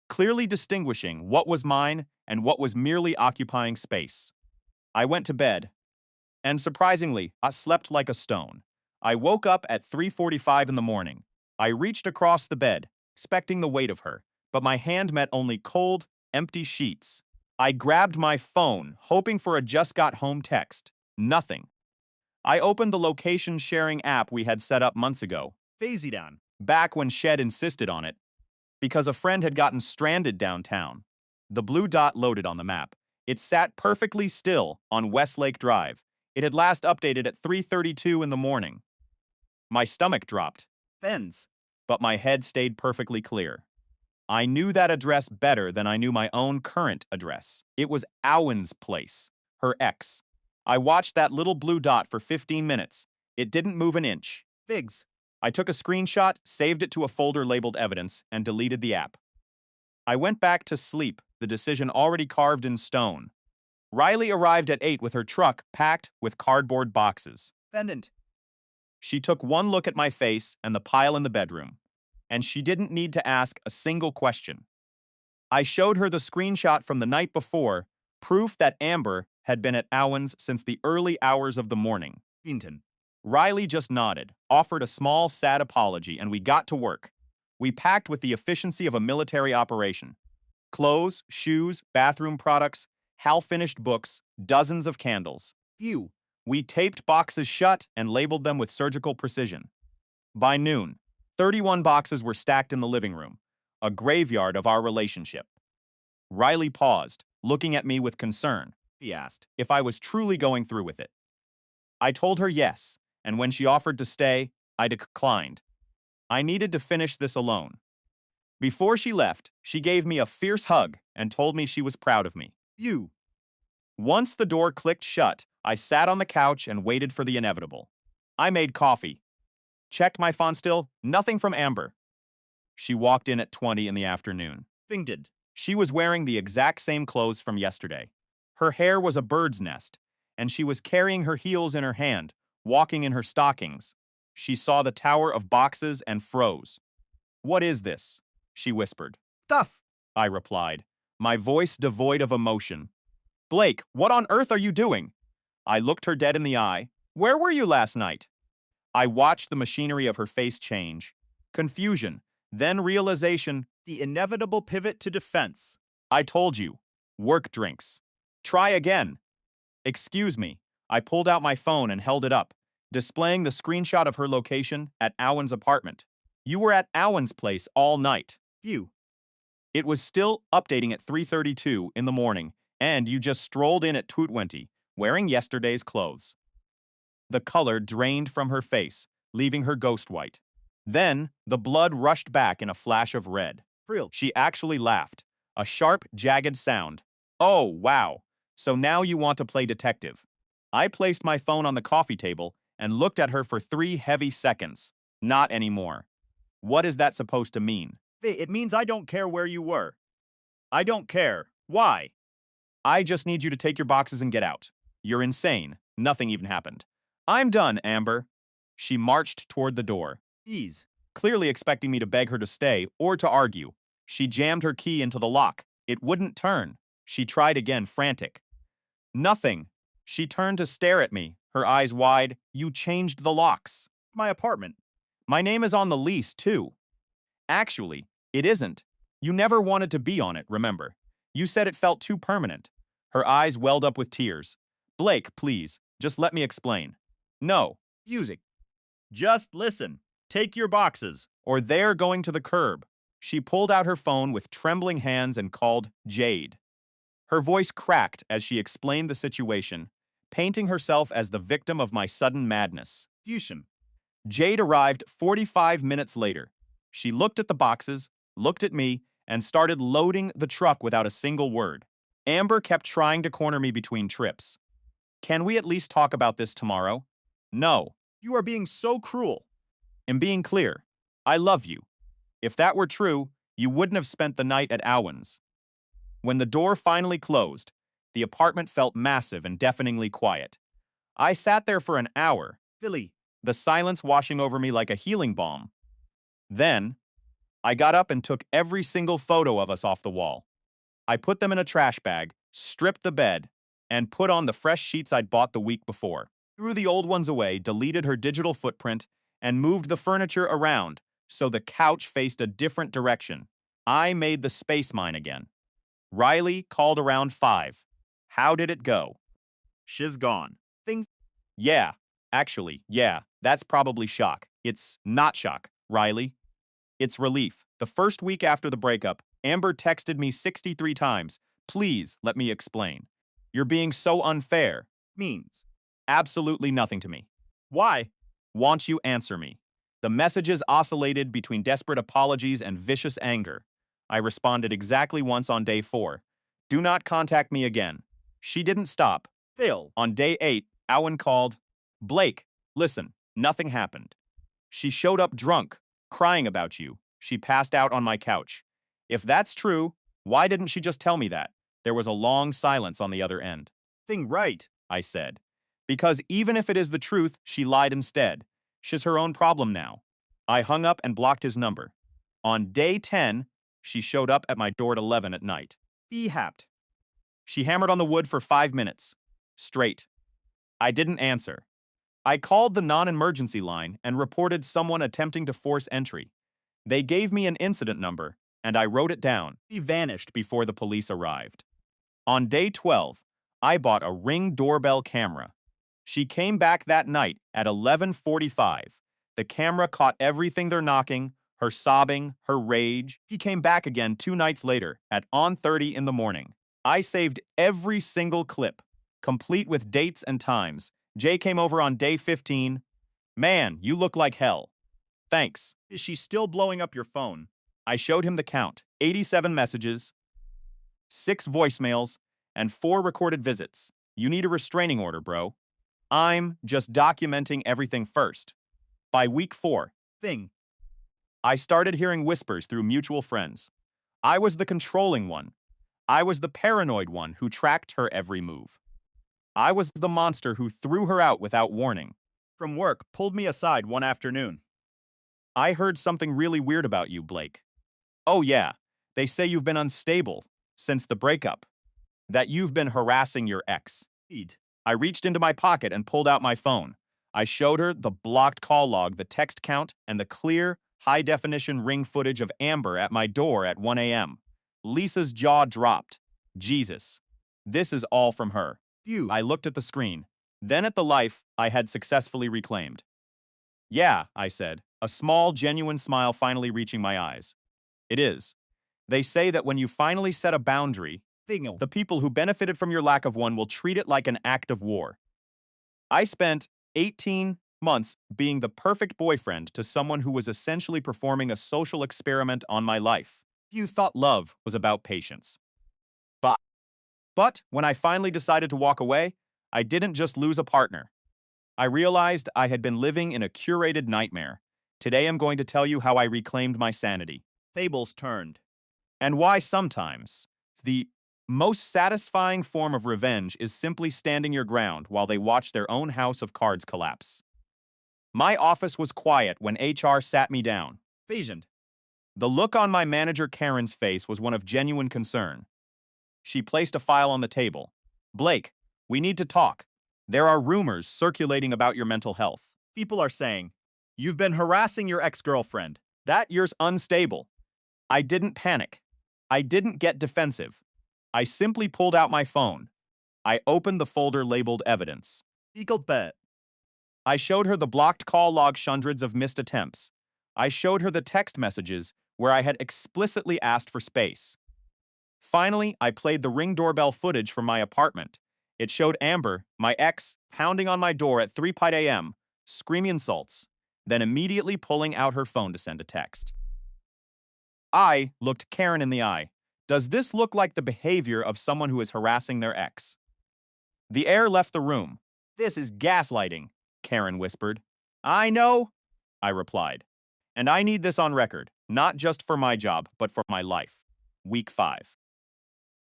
Speaker 1: clearly distinguishing what was mine and what was merely occupying space. I went to bed, and surprisingly, I slept like a stone. I woke up at 3:45 in the morning. I reached across the bed, expecting the weight of her, but my hand met only cold, empty sheets. I grabbed my phone, hoping for a just got home text. Nothing. I opened the location sharing app we had set up months ago,
Speaker 2: Phasey
Speaker 1: back when Shed insisted on it, because a friend had gotten stranded downtown. The blue dot loaded on the map. It sat perfectly still on Westlake Drive. It had last updated at 3:32 in the morning. My stomach dropped,
Speaker 2: Fens.
Speaker 1: but my head stayed perfectly clear. I knew that address better than I knew my own current address. It was Owen's place, her ex. I watched that little blue dot for 15 minutes. It didn't move an inch.
Speaker 2: Figs.
Speaker 1: I took a screenshot, saved it to a folder labeled evidence, and deleted the app. I went back to sleep, the decision already carved in stone. Riley arrived at 8 with her truck packed with cardboard boxes.
Speaker 2: Fendant.
Speaker 1: She took one look at my face and the pile in the bedroom, and she didn't need to ask a single question. I showed her the screenshot from the night before, proof that Amber had been at Owen's since the early hours of the morning.
Speaker 2: Fienton.
Speaker 1: Riley just nodded, offered a small, sad apology, and we got to work. We packed with the efficiency of a military operation. Clothes, shoes, bathroom products, half-finished books, dozens of candles.
Speaker 2: Few.
Speaker 1: We taped boxes shut and labeled them with surgical precision. By noon, 31 boxes were stacked in the living room, a graveyard of our relationship. Riley paused, looking at me with concern,
Speaker 2: He asked.
Speaker 1: if I was truly going through with it. I told her yes, and when she offered to stay, I declined. I needed to finish this alone. Before she left, she gave me a fierce hug and told me she was proud of me.
Speaker 2: Few.
Speaker 1: Once the door clicked shut, I sat on the couch and waited for the inevitable. I made coffee. Checked my phone still, nothing from Amber. She walked in at 20 in the afternoon.
Speaker 2: Fingted.
Speaker 1: She was wearing the exact same clothes from yesterday. Her hair was a bird's nest, and she was carrying her heels in her hand, walking in her stockings. She saw the tower of boxes and froze. "What is this?" she whispered.
Speaker 2: Stuff.
Speaker 1: I replied, my voice devoid of emotion. "Blake, what on earth are you doing?" I looked her dead in the eye. "Where were you last night?" I watched the machinery of her face change. Confusion, then realization.
Speaker 2: The inevitable pivot to defense.
Speaker 1: "I told you. Work drinks. Try again." "Excuse me." I pulled out my phone and held it up, displaying the screenshot of her location at Owen's apartment. "You were at Owen's place all night."
Speaker 2: Few.
Speaker 1: It was still updating at 3:32 in the morning, and you just strolled in at 2:20, wearing yesterday's clothes. The color drained from her face, leaving her ghost white. Then, the blood rushed back in a flash of red.
Speaker 2: Frill.
Speaker 1: She actually laughed, a sharp, jagged sound. "Oh, wow. So now you want to play detective." I placed my phone on the coffee table and looked at her for 3 heavy seconds. "Not anymore." "What is that supposed to mean?"
Speaker 2: It means I don't care where you were. I don't care. Why?
Speaker 1: "I just need you to take your boxes and get out. You're insane. Nothing even happened." "I'm done, Amber." She marched toward the door,
Speaker 2: Ease.
Speaker 1: clearly expecting me to beg her to stay or to argue. She jammed her key into the lock. It wouldn't turn. She tried again, frantic. Nothing. She turned to stare at me, her eyes wide. "You changed the locks."
Speaker 2: My apartment.
Speaker 1: "My name is on the lease, too." "Actually, it isn't. You never wanted to be on it, remember? You said it felt too permanent." Her eyes welled up with tears. "Blake, please, just let me explain." "No."
Speaker 2: Music. Just listen. Take your boxes.
Speaker 1: "Or they're going to the curb." She pulled out her phone with trembling hands and called Jade. Her voice cracked as she explained the situation, painting herself as the victim of my sudden madness.
Speaker 2: Fusion.
Speaker 1: Jade arrived 45 minutes later. She looked at the boxes, looked at me, and started loading the truck without a single word. Amber kept trying to corner me between trips. "Can we at least talk about this tomorrow?" "No."
Speaker 2: You are being so cruel.
Speaker 1: "I'm being clear. I love you. If that were true, you wouldn't have spent the night at Owen's." When the door finally closed, the apartment felt massive and deafeningly quiet. I sat there for an hour,
Speaker 2: Philly.
Speaker 1: the silence washing over me like a healing balm. Then, I got up and took every single photo of us off the wall. I put them in a trash bag, stripped the bed, and put on the fresh sheets I'd bought the week before. Threw the old ones away, deleted her digital footprint, and moved the furniture around so the couch faced a different direction. I made the space mine again. Riley called around 5. "How did it go?"
Speaker 2: Shiz gone.
Speaker 1: "Yeah, actually, yeah, that's probably shock." "It's not shock, Riley. It's relief." The first week after the breakup, Amber texted me 63 times. "Please, let me explain. You're being so unfair."
Speaker 2: Means.
Speaker 1: Absolutely nothing to me.
Speaker 2: Why?
Speaker 1: "Won't you answer me?" The messages oscillated between desperate apologies and vicious anger. I responded exactly once on day 4. Do not contact me again. She didn't stop.
Speaker 2: Phil.
Speaker 1: On day 8, Owen called. Blake, listen, nothing happened. She showed up drunk, crying about you. She passed out on my couch. If that's true, why didn't she just tell me that? There was a long silence on the other end.
Speaker 2: Thing right.
Speaker 1: I said. Because even if it is the truth, she lied instead. She's her own problem now. I hung up and blocked his number. On day 10, she showed up at my door at 11 at night.
Speaker 2: Be happed.
Speaker 1: She hammered on the wood for 5 minutes. Straight. I didn't answer. I called the non-emergency line and reported someone attempting to force entry. They gave me an incident number, and I wrote it down.
Speaker 2: He vanished.
Speaker 1: Before the police arrived. On day 12, I bought a Ring doorbell camera. She came back that night at 11:45. The camera caught everything they're knocking, her sobbing, her rage. He came back again 2 nights later at 1:30 in the morning. I saved every single clip, complete with dates and times. Jay came over on day 15. Man, you look like hell. Thanks.
Speaker 2: Is she still blowing up your phone?
Speaker 1: I showed him the count. 87 messages, 6 voicemails, and 4 recorded visits. You need a restraining order, bro. I'm just documenting everything first. By week 4,
Speaker 2: Thing.
Speaker 1: I started hearing whispers through mutual friends. I was the controlling one. I was the paranoid one who tracked her every move. I was the monster who threw her out without warning.
Speaker 2: From work, pulled me aside one afternoon.
Speaker 1: I heard something really weird about you, Blake. Oh yeah, they say you've been unstable since the breakup. That you've been harassing your ex.
Speaker 2: Eat.
Speaker 1: I reached into my pocket and pulled out my phone. I showed her the blocked call log, the text count, and the clear, high-definition Ring footage of Amber at my door at 1 a.m. Lisa's jaw dropped. Jesus. This is all from her.
Speaker 2: Phew.
Speaker 1: I looked at the screen, then at the life I had successfully reclaimed. Yeah, I said, a small, genuine smile finally reaching my eyes. It is. They say that when you finally set a boundary,
Speaker 2: Thing.
Speaker 1: the people who benefited from your lack of one will treat it like an act of war. I spent 18 months being the perfect boyfriend to someone who was essentially performing a social experiment on my life. You thought love was about patience. But when I finally decided to walk away, I didn't just lose a partner. I realized I had been living in a curated nightmare. Today I'm going to tell you how I reclaimed my sanity.
Speaker 2: Tables turned.
Speaker 1: And why sometimes the most satisfying form of revenge is simply standing your ground while they watch their own house of cards collapse. My office was quiet when HR sat me down.
Speaker 2: Patient.
Speaker 1: The look on my manager Karen's face was one of genuine concern. She placed a file on the table. Blake, we need to talk. There are rumors circulating about your mental health.
Speaker 2: People are saying, you've been harassing your ex-girlfriend.
Speaker 1: That you're unstable. I didn't panic. I didn't get defensive. I simply pulled out my phone. I opened the folder labeled evidence.
Speaker 2: Equal bet.
Speaker 1: I showed her the blocked call log, hundreds of missed attempts. I showed her the text messages where I had explicitly asked for space. Finally, I played the Ring doorbell footage from my apartment. It showed Amber, my ex, pounding on my door at 3 a.m., screaming insults, then immediately pulling out her phone to send a text. I looked Karen in the eye. Does this look like the behavior of someone who is harassing their ex? The air left the room. This is gaslighting, Karen whispered. I know, I replied. And I need this on record, not just for my job, but for my life. Week 5.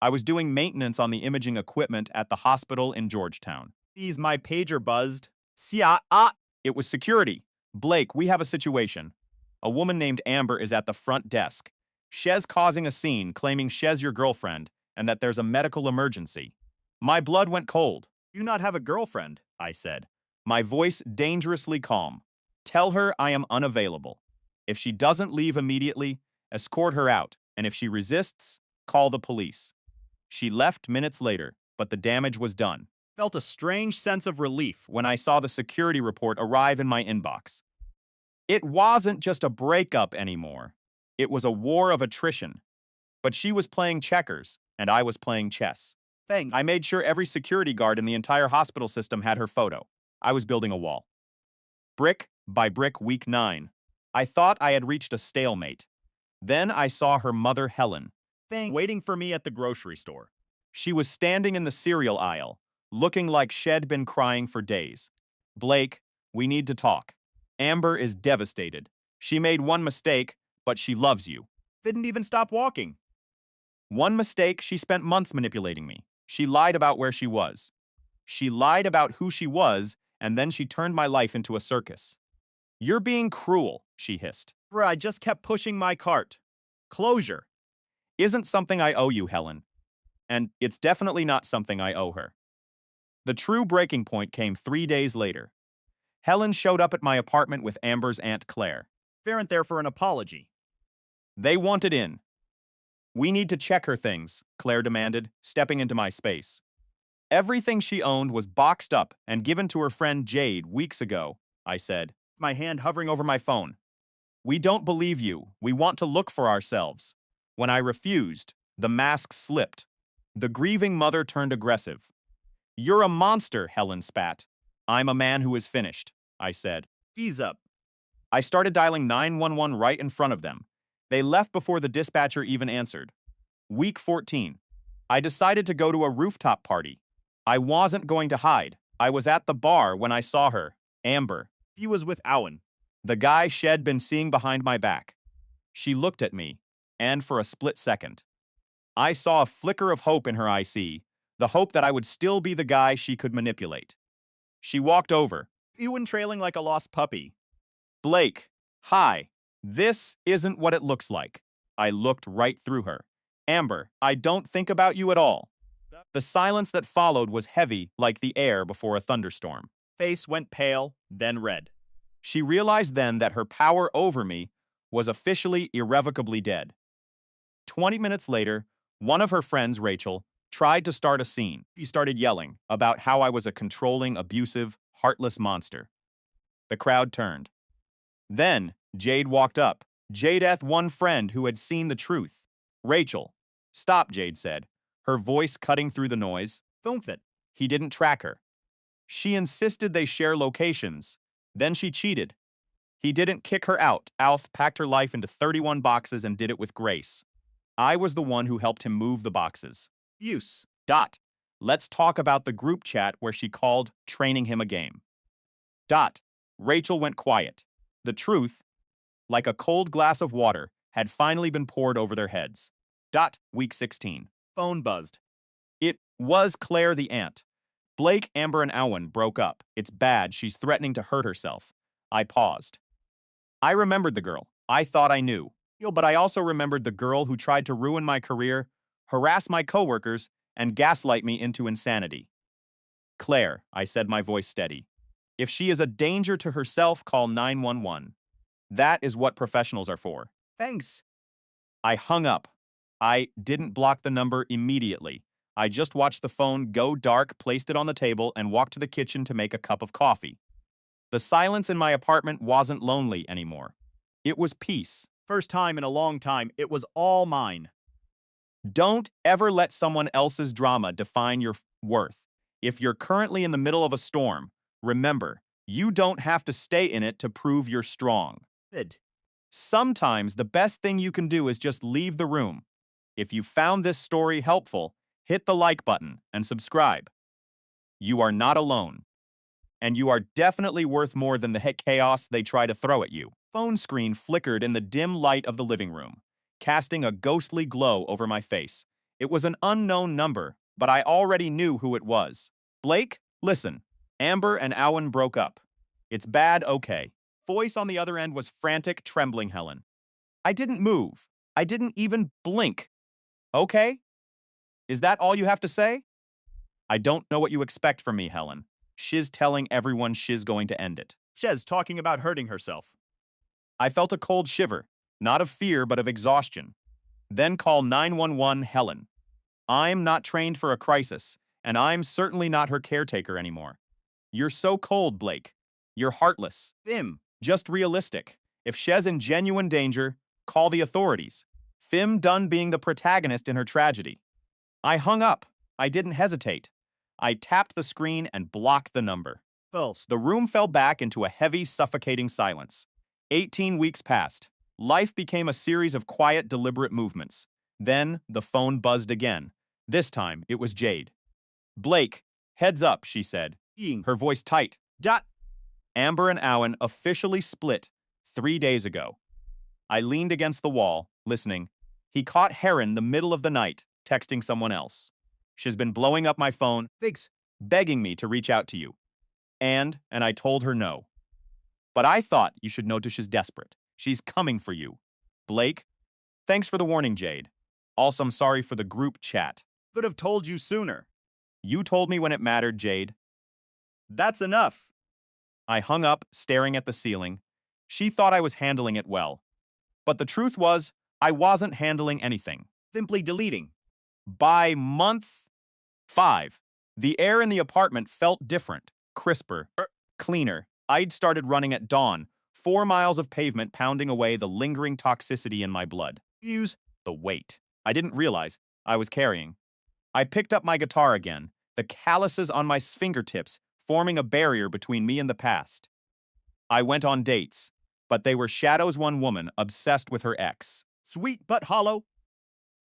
Speaker 1: I was doing maintenance on the imaging equipment at the hospital in Georgetown.
Speaker 2: Please, my pager buzzed.
Speaker 1: It was security. Blake, we have a situation. A woman named Amber is at the front desk. She's causing a scene, claiming she's your girlfriend, and that there's a medical emergency. My blood went cold.
Speaker 2: You not have a girlfriend,
Speaker 1: I said, my voice dangerously calm. Tell her I am unavailable. If she doesn't leave immediately, escort her out, and if she resists, call the police. She left minutes later, but the damage was done.
Speaker 2: Felt a strange sense of relief
Speaker 1: When I saw the security report arrive in my inbox. It wasn't just a breakup anymore. It was a war of attrition. But she was playing checkers, and I was playing chess.
Speaker 2: Thing.
Speaker 1: I made sure every security guard in the entire hospital system had her photo. I was building a wall. Brick by brick, week 9. I thought I had reached a stalemate. Then I saw her mother, Helen.
Speaker 2: Waiting for me at the grocery store.
Speaker 1: She was standing in the cereal aisle, looking like she'd been crying for days. Blake, we need to talk. Amber is devastated. She made one mistake, but she loves you.
Speaker 2: Didn't even stop walking.
Speaker 1: One mistake, she spent months manipulating me. She lied about where she was. She lied about who she was, and then she turned my life into a circus. You're being cruel, she hissed.
Speaker 2: Bruh, I just kept pushing my cart. Closure.
Speaker 1: Isn't something I owe you, Helen. And it's definitely not something I owe her. The true breaking point came 3 days later. Helen showed up at my apartment with Amber's Aunt Claire.
Speaker 2: Weren't there for an apology.
Speaker 1: They wanted in. We need to check her things, Claire demanded, stepping into my space. Everything she owned was boxed up and given to her friend Jade weeks ago, I said, my hand hovering over my phone. We don't believe you. We want to look for ourselves. When I refused, the mask slipped. The grieving mother turned aggressive. You're a monster, Helen spat. I'm a man who is finished, I said.
Speaker 2: Ease up.
Speaker 1: I started dialing 911 right in front of them. They left before the dispatcher even answered. Week 14. I decided to go to a rooftop party. I wasn't going to hide. I was at the bar when I saw her, Amber,
Speaker 2: He was with Owen.
Speaker 1: the guy she'd been seeing behind my back. She looked at me, and for a split second, I saw a flicker of hope in her IC, the hope that I would still be the guy she could manipulate. She walked over.
Speaker 2: Ewan trailing like a lost puppy.
Speaker 1: Blake, hi. This isn't what it looks like. I looked right through her. Amber, I don't think about you at all. The silence that followed was heavy like the air before a thunderstorm.
Speaker 2: Face went pale, then red.
Speaker 1: She realized then that her power over me was officially irrevocably dead. 20 minutes later, one of her friends, Rachel, tried to start a scene. She started yelling about how I was a controlling, abusive, heartless monster. The crowd turned. Then Jade walked up. Jadeth, one friend who had seen the truth. Rachel. Stop, Jade said, her voice cutting through the noise.
Speaker 2: Don't it.
Speaker 1: He didn't track her. She insisted they share locations. Then she cheated. He didn't kick her out. Alf packed her life into 31 boxes and did it with grace. I was the one who helped him move the boxes.
Speaker 2: Use.
Speaker 1: Dot. Let's talk about the group chat where she called training him a game. Dot. Rachel went quiet. The truth, like a cold glass of water, had finally been poured over their heads. Dot. Week 16.
Speaker 2: Phone buzzed.
Speaker 1: It was Claire the aunt. Blake, Amber, and Owen broke up. It's bad. She's threatening to hurt herself. I paused. I remembered the girl. I thought I knew. But I also remembered the girl who tried to ruin my career, harass my coworkers, and gaslight me into insanity. Claire, I said, my voice steady. If she is a danger to herself, call 911. That is what professionals are for.
Speaker 2: Thanks.
Speaker 1: I hung up. I didn't block the number immediately. I just watched the phone go dark, placed it on the table, and walked to the kitchen to make a cup of coffee. The silence in my apartment wasn't lonely anymore. It was peace.
Speaker 2: First time in a long time, it was all mine.
Speaker 1: Don't ever let someone else's drama define your worth. If you're currently in the middle of a storm, remember, you don't have to stay in it to prove you're strong.
Speaker 2: Good.
Speaker 1: Sometimes the best thing you can do is just leave the room. If you found this story helpful, hit the like button and subscribe. You are not alone. And you are definitely worth more than the chaos they try to throw at you. Phone screen flickered in the dim light of the living room, casting a ghostly glow over my face. It was an unknown number, but I already knew who it was. Blake, listen. Amber and Owen broke up. It's bad, okay. Voice on the other end was frantic, trembling Helen. I didn't move. I didn't even blink. Okay? Is that all you have to say? I don't know what you expect from me, Helen. She's telling everyone she's going to end it.
Speaker 2: Shez talking about hurting herself.
Speaker 1: I felt a cold shiver, not of fear but of exhaustion. Then call 911 Helen. I'm not trained for a crisis, and I'm certainly not her caretaker anymore. You're so cold, Blake. You're heartless.
Speaker 2: Fim.
Speaker 1: Just realistic. If Shez in genuine danger, call the authorities. Fim Dunn being the protagonist in her tragedy. I hung up. I didn't hesitate. I tapped the screen and blocked the number.
Speaker 2: False.
Speaker 1: The room fell back into a heavy, suffocating silence. 18 weeks passed. Life became a series of quiet, deliberate movements. Then the phone buzzed again. This time, it was Jade. Blake, heads up, she said,
Speaker 2: Being
Speaker 1: her voice tight.
Speaker 2: dot
Speaker 1: Amber and Owen officially split 3 days ago. I leaned against the wall, listening. He caught Heron the middle of the night, texting someone else. She's been blowing up my phone,
Speaker 2: figs.
Speaker 1: begging me to reach out to you. And I told her no. But I thought you should notice she's desperate. She's coming for you. Blake, thanks for the warning, Jade. Also, I'm sorry for the group chat.
Speaker 2: Could have told you sooner.
Speaker 1: You told me when it mattered, Jade.
Speaker 2: That's enough.
Speaker 1: I hung up, staring at the ceiling. She thought I was handling it well. But the truth was, I wasn't handling anything.
Speaker 2: Simply deleting.
Speaker 1: By month 5, the air in the apartment felt different, crisper, cleaner. I'd started running at dawn, 4 miles of pavement pounding away the lingering toxicity in my blood.
Speaker 2: Use
Speaker 1: The weight I didn't realize I was carrying. I picked up my guitar again, the calluses on my fingertips forming a barrier between me and the past. I went on dates, but they were Shadow's one woman obsessed with her ex.
Speaker 2: sweet but hollow.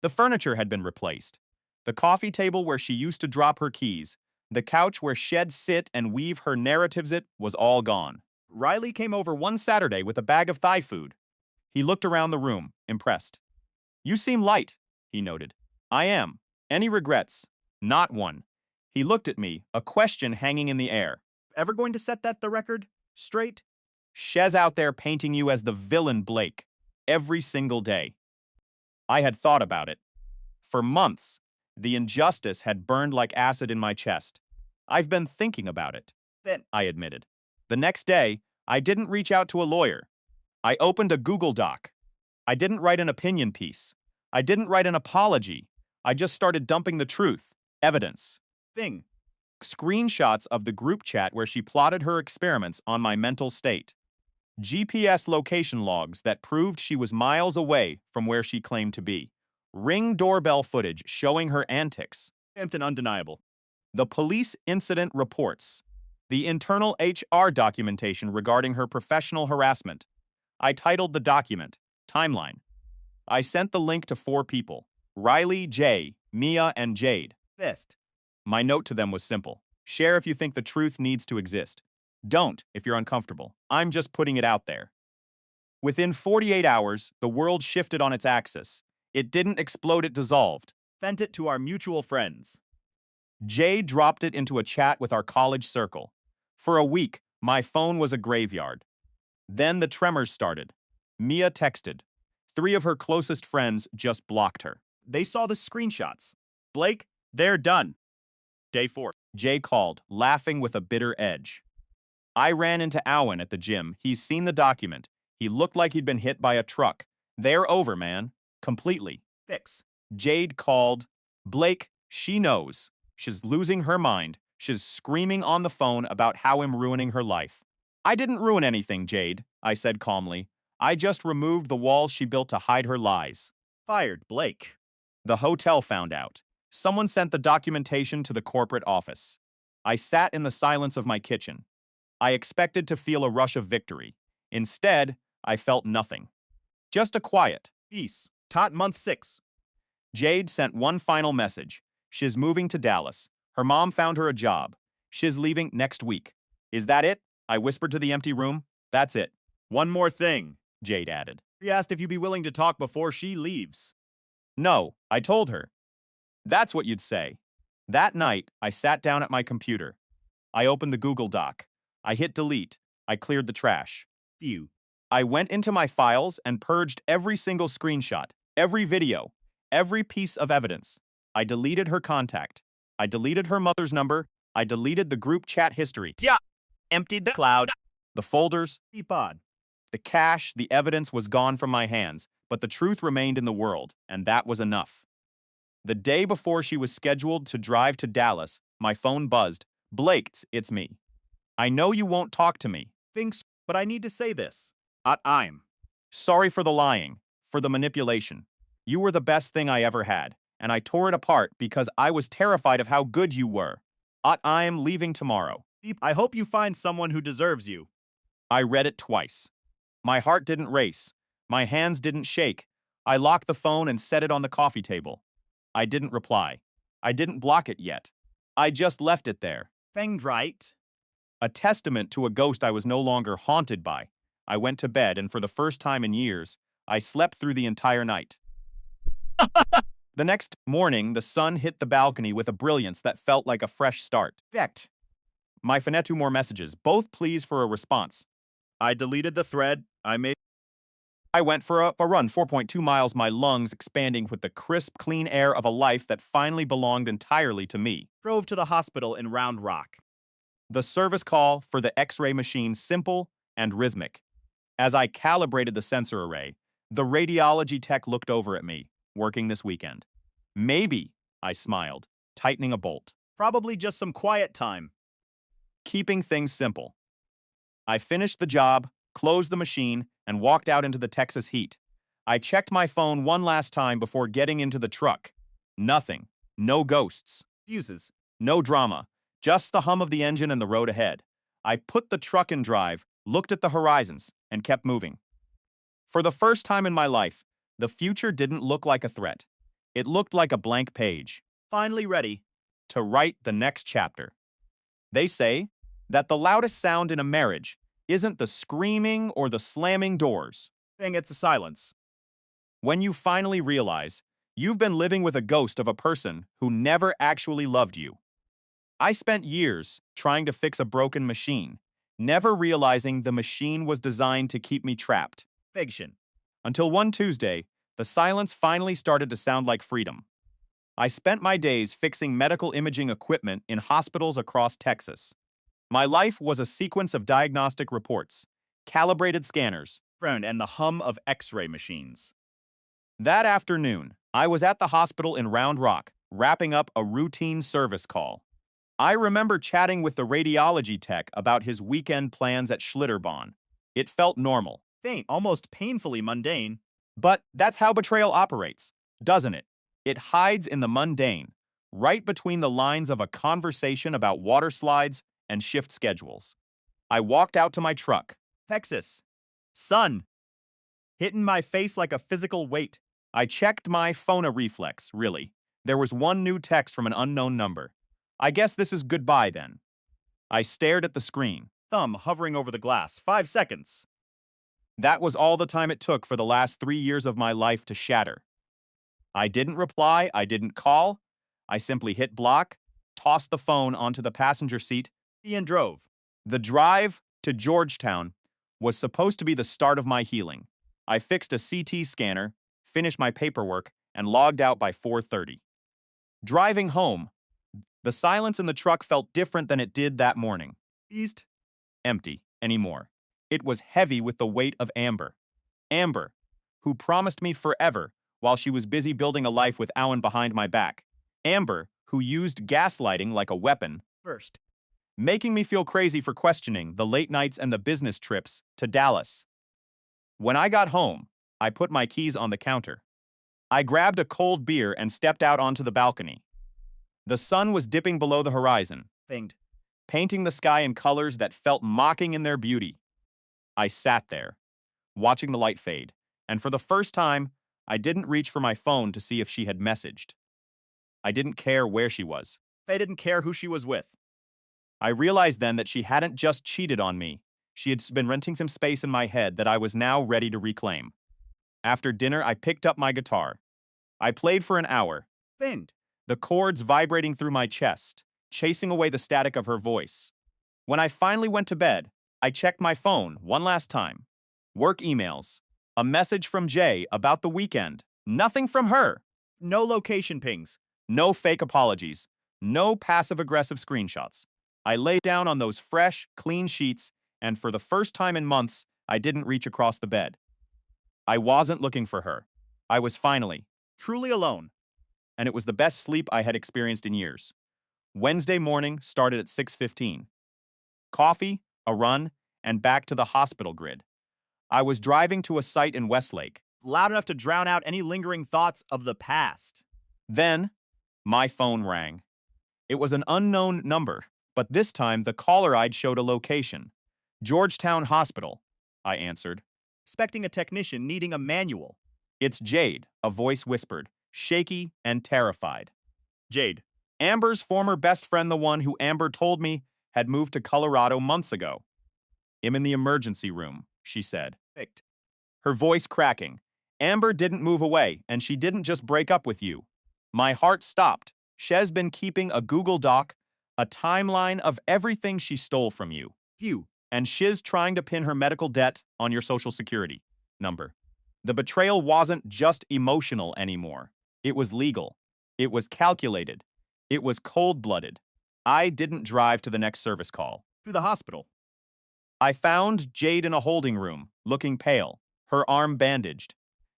Speaker 1: The furniture had been replaced. The coffee table where she used to drop her keys, the couch where she'd sit and weave her narratives it was all gone. Riley came over one Saturday with a bag of Thai food. He looked around the room, impressed. You seem light, he noted. I am. Any regrets? Not one. He looked at me, a question hanging in the air.
Speaker 2: Ever going to set that the record straight?
Speaker 1: Shez out there painting you as the villain, Blake. Every single day. I had thought about it. For months, the injustice had burned like acid in my chest. I've been thinking about it,
Speaker 2: Then
Speaker 1: I admitted. The next day, I didn't reach out to a lawyer. I opened a Google Doc. I didn't write an opinion piece. I didn't write an apology. I just started dumping the truth, evidence.
Speaker 2: thing.
Speaker 1: Screenshots of the group chat where she plotted her experiments on my mental state. GPS location logs that proved she was miles away from where she claimed to be. Ring doorbell footage showing her antics.
Speaker 2: Stamped and undeniable.
Speaker 1: The police incident reports. The internal HR documentation regarding her professional harassment. I titled the document, Timeline. I sent the link to 4 people, Riley, Jay, Mia, and Jade.
Speaker 2: Fist.
Speaker 1: My note to them was simple. Share if you think the truth needs to exist. Don't if you're uncomfortable. I'm just putting it out there. Within 48 hours, the world shifted on its axis. It didn't explode, it dissolved.
Speaker 2: Sent it to our mutual friends.
Speaker 1: Jay dropped it into a chat with our college circle. For a week, my phone was a graveyard. Then the tremors started. Mia texted. 3 of her closest friends just blocked her.
Speaker 2: They saw the screenshots. Blake, they're done. Day 4.
Speaker 1: Jay called, laughing with a bitter edge. I ran into Owen at the gym. He's seen the document. He looked like he'd been hit by a truck. They're over, man. Completely.
Speaker 2: Fix.
Speaker 1: Jade called. Blake, she knows. She's losing her mind. She's screaming on the phone about how I'm ruining her life. I didn't ruin anything, Jade, I said calmly. I just removed the walls she built to hide her lies.
Speaker 2: Fired Blake.
Speaker 1: The hotel found out. Someone sent the documentation to the corporate office. I sat in the silence of my kitchen. I expected to feel a rush of victory. Instead, I felt nothing. Just a quiet.
Speaker 2: Peace. Tot month 6.
Speaker 1: Jade sent one final message. She's moving to Dallas. Her mom found her a job. She's leaving next week. Is that it? I whispered to the empty room. That's it.
Speaker 2: One more thing.
Speaker 1: Jade added.
Speaker 2: She asked if you'd be willing to talk before she leaves.
Speaker 1: No, I told her. That's what you'd say. That night, I sat down at my computer. I opened the Google Doc. I hit delete. I cleared the trash.
Speaker 2: Phew.
Speaker 1: I went into my files and purged every single screenshot, every video, every piece of evidence. I deleted her contact. I deleted her mother's number. I deleted the group chat history.
Speaker 2: Yeah. Emptied the cloud.
Speaker 1: The folders,
Speaker 2: Teapot.
Speaker 1: the cache, the evidence was gone from my hands, but the truth remained in the world, and that was enough. The day before she was scheduled to drive to Dallas, my phone buzzed. Blake, it's me. I know you won't talk to me.
Speaker 2: Thinks, but I need to say this. I'm.
Speaker 1: Sorry for the lying, for the manipulation. You were the best thing I ever had, and I tore it apart because I was terrified of how good you were. I'm leaving tomorrow.
Speaker 2: I hope you find someone who deserves you.
Speaker 1: I read it twice. My heart didn't race. My hands didn't shake. I locked the phone and set it on the coffee table. I didn't reply. I didn't block it yet. I just left it there.
Speaker 2: Fenged right.
Speaker 1: A testament to a ghost I was no longer haunted by. I went to bed, and for the first time in years, I slept through the entire night. The next morning, the sun hit the balcony with a brilliance that felt like a fresh start.
Speaker 2: Vect.
Speaker 1: My finette two more messages, both pleas for a response.
Speaker 2: I deleted the thread.
Speaker 1: I went for a run, 4.2 miles, my lungs expanding with the crisp, clean air of a life that finally belonged entirely to me.
Speaker 2: Drove to the hospital in Round Rock.
Speaker 1: The service call for the X-ray machine simple and rhythmic. As I calibrated the sensor array, the radiology tech looked over at me, working this weekend. Maybe, I smiled, tightening a bolt.
Speaker 2: Probably just some quiet time.
Speaker 1: Keeping things simple. I finished the job, closed the machine, and walked out into the Texas heat. I checked my phone one last time before getting into the truck. Nothing. No ghosts.
Speaker 2: Fuses.
Speaker 1: No drama. Just the hum of the engine and the road ahead. I put the truck in drive, looked at the horizons, and kept moving. For the first time in my life, the future didn't look like a threat. It looked like a blank page.
Speaker 2: Finally ready.
Speaker 1: To write the next chapter. They say that the loudest sound in a marriage isn't the screaming or the slamming doors.
Speaker 2: Feng, it's a silence.
Speaker 1: When you finally realize you've been living with a ghost of a person who never actually loved you. I spent years trying to fix a broken machine, never realizing the machine was designed to keep me trapped.
Speaker 2: Fiction.
Speaker 1: Until one Tuesday, the silence finally started to sound like freedom. I spent my days fixing medical imaging equipment in hospitals across Texas. My life was a sequence of diagnostic reports, calibrated scanners.
Speaker 2: Friend, and the hum of X-ray machines.
Speaker 1: That afternoon, I was at the hospital in Round Rock, wrapping up a routine service call. I remember chatting with the radiology tech about his weekend plans at Schlitterbahn. It felt normal.
Speaker 2: Faint, almost painfully mundane.
Speaker 1: But that's how betrayal operates, doesn't it? It hides in the mundane, right between the lines of a conversation about water slides and shift schedules. I walked out to my truck.
Speaker 2: Texas. Sun. Hitting my face like a physical weight.
Speaker 1: I checked my phone, a reflex, really. There was one new text from an unknown number. I guess this is goodbye then. I stared at the screen.
Speaker 2: Thumb hovering over the glass. 5 seconds.
Speaker 1: That was all the time it took for the last 3 years of my life to shatter. I didn't reply, I didn't call. I simply hit block, tossed the phone onto the passenger seat,
Speaker 2: and drove.
Speaker 1: The drive to Georgetown was supposed to be the start of my healing. I fixed a CT scanner, finished my paperwork, and logged out by 4:30. Driving home, the silence in the truck felt different than it did that morning.
Speaker 2: East.
Speaker 1: Empty anymore. It was heavy with the weight of Amber. Amber, who promised me forever while she was busy building a life with Owen behind my back. Amber, who used gaslighting like a weapon,
Speaker 2: First.
Speaker 1: making me feel crazy for questioning the late nights and the business trips to Dallas. When I got home, I put my keys on the counter. I grabbed a cold beer and stepped out onto the balcony. The sun was dipping below the horizon,
Speaker 2: Finged.
Speaker 1: painting the sky in colors that felt mocking in their beauty. I sat there, watching the light fade, and for the first time, I didn't reach for my phone to see if she had messaged. I didn't care where she was.
Speaker 2: They didn't care who she was with.
Speaker 1: I realized then that she hadn't just cheated on me. She had been renting some space in my head that I was now ready to reclaim. After dinner, I picked up my guitar. I played for an hour,
Speaker 2: Finged.
Speaker 1: the chords vibrating through my chest, chasing away the static of her voice. When I finally went to bed, I checked my phone one last time. Work emails. A message from Jay about the weekend. Nothing from her.
Speaker 2: No location pings.
Speaker 1: No fake apologies. No passive-aggressive screenshots. I lay down on those fresh, clean sheets, and for the first time in months, I didn't reach across the bed. I wasn't looking for her. I was finally,
Speaker 2: Truly alone.
Speaker 1: and it was the best sleep I had experienced in years. Wednesday morning started at 6:15. Coffee, a run, and back to the hospital grid. I was driving to a site in Westlake.
Speaker 2: Loud enough to drown out any lingering thoughts of the past.
Speaker 1: Then, my phone rang. It was an unknown number, but this time the caller ID showed a location. Georgetown Hospital, I answered.
Speaker 2: expecting a technician needing a manual.
Speaker 1: It's Jade, a voice whispered, shaky and terrified.
Speaker 2: Jade.
Speaker 1: Amber's former best friend, the one who Amber told me had moved to Colorado months ago. "I'm in the emergency room," she said,
Speaker 2: Perfect.
Speaker 1: her voice cracking. "Amber didn't move away, and she didn't just break up with you." My heart stopped. "She's been keeping a Google Doc, a timeline of everything she stole from you.
Speaker 2: Phew.
Speaker 1: And she's trying to pin her medical debt on your social security number." The betrayal wasn't just emotional anymore. It was legal. It was calculated. It was cold-blooded. I didn't drive to the next service call.
Speaker 2: To the hospital.
Speaker 1: I found Jade in a holding room, looking pale, her arm bandaged.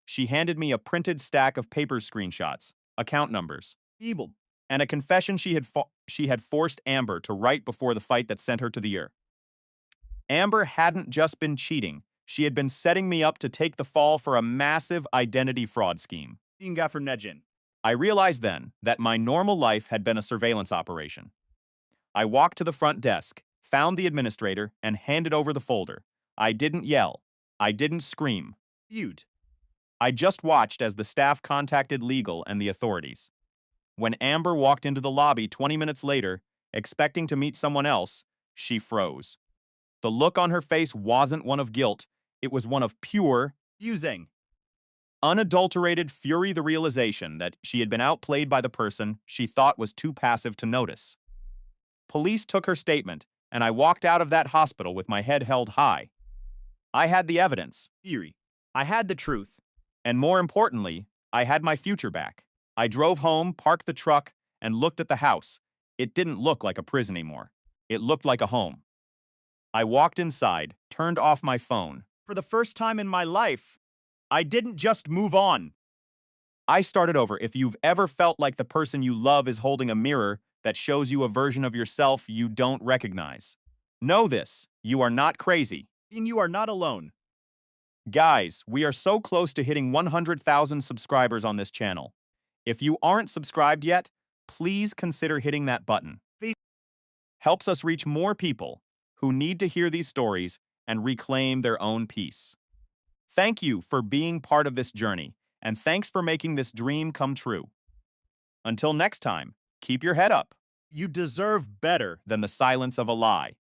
Speaker 1: She handed me a printed stack of paper screenshots, account numbers,
Speaker 2: Evil.
Speaker 1: and a confession she had forced Amber to write before the fight that sent her to the ear. Amber hadn't just been cheating. She had been setting me up to take the fall for a massive identity fraud scheme.
Speaker 2: Inga for Nejin.
Speaker 1: I realized then that my normal life had been a surveillance operation. I walked to the front desk, found the administrator, and handed over the folder. I didn't yell. I didn't scream.
Speaker 2: Feud.
Speaker 1: I just watched as the staff contacted legal and the authorities. When Amber walked into the lobby 20 minutes later, expecting to meet someone else, she froze. The look on her face wasn't one of guilt. It was one of pure,
Speaker 2: Using.
Speaker 1: unadulterated fury, the realization that she had been outplayed by the person she thought was too passive to notice. Police took her statement, and I walked out of that hospital with my head held high. I had the evidence,
Speaker 2: Theory. I had the truth.
Speaker 1: and more importantly, I had my future back. I drove home, parked the truck, and looked at the house. It didn't look like a prison anymore. It looked like a home. I walked inside, turned off my phone.
Speaker 2: For the first time in my life, I didn't just move on.
Speaker 1: I started over. If you've ever felt like the person you love is holding a mirror that shows you a version of yourself you don't recognize, know this: you are not crazy.
Speaker 2: And you are not alone.
Speaker 1: Guys, we are so close to hitting 100,000 subscribers on this channel. If you aren't subscribed yet, please consider hitting that button. Helps us reach more people who need to hear these stories and reclaim their own peace. Thank you for being part of this journey, and thanks for making this dream come true. Until next time, keep your head up
Speaker 2: You deserve better.
Speaker 1: than the silence of a lie.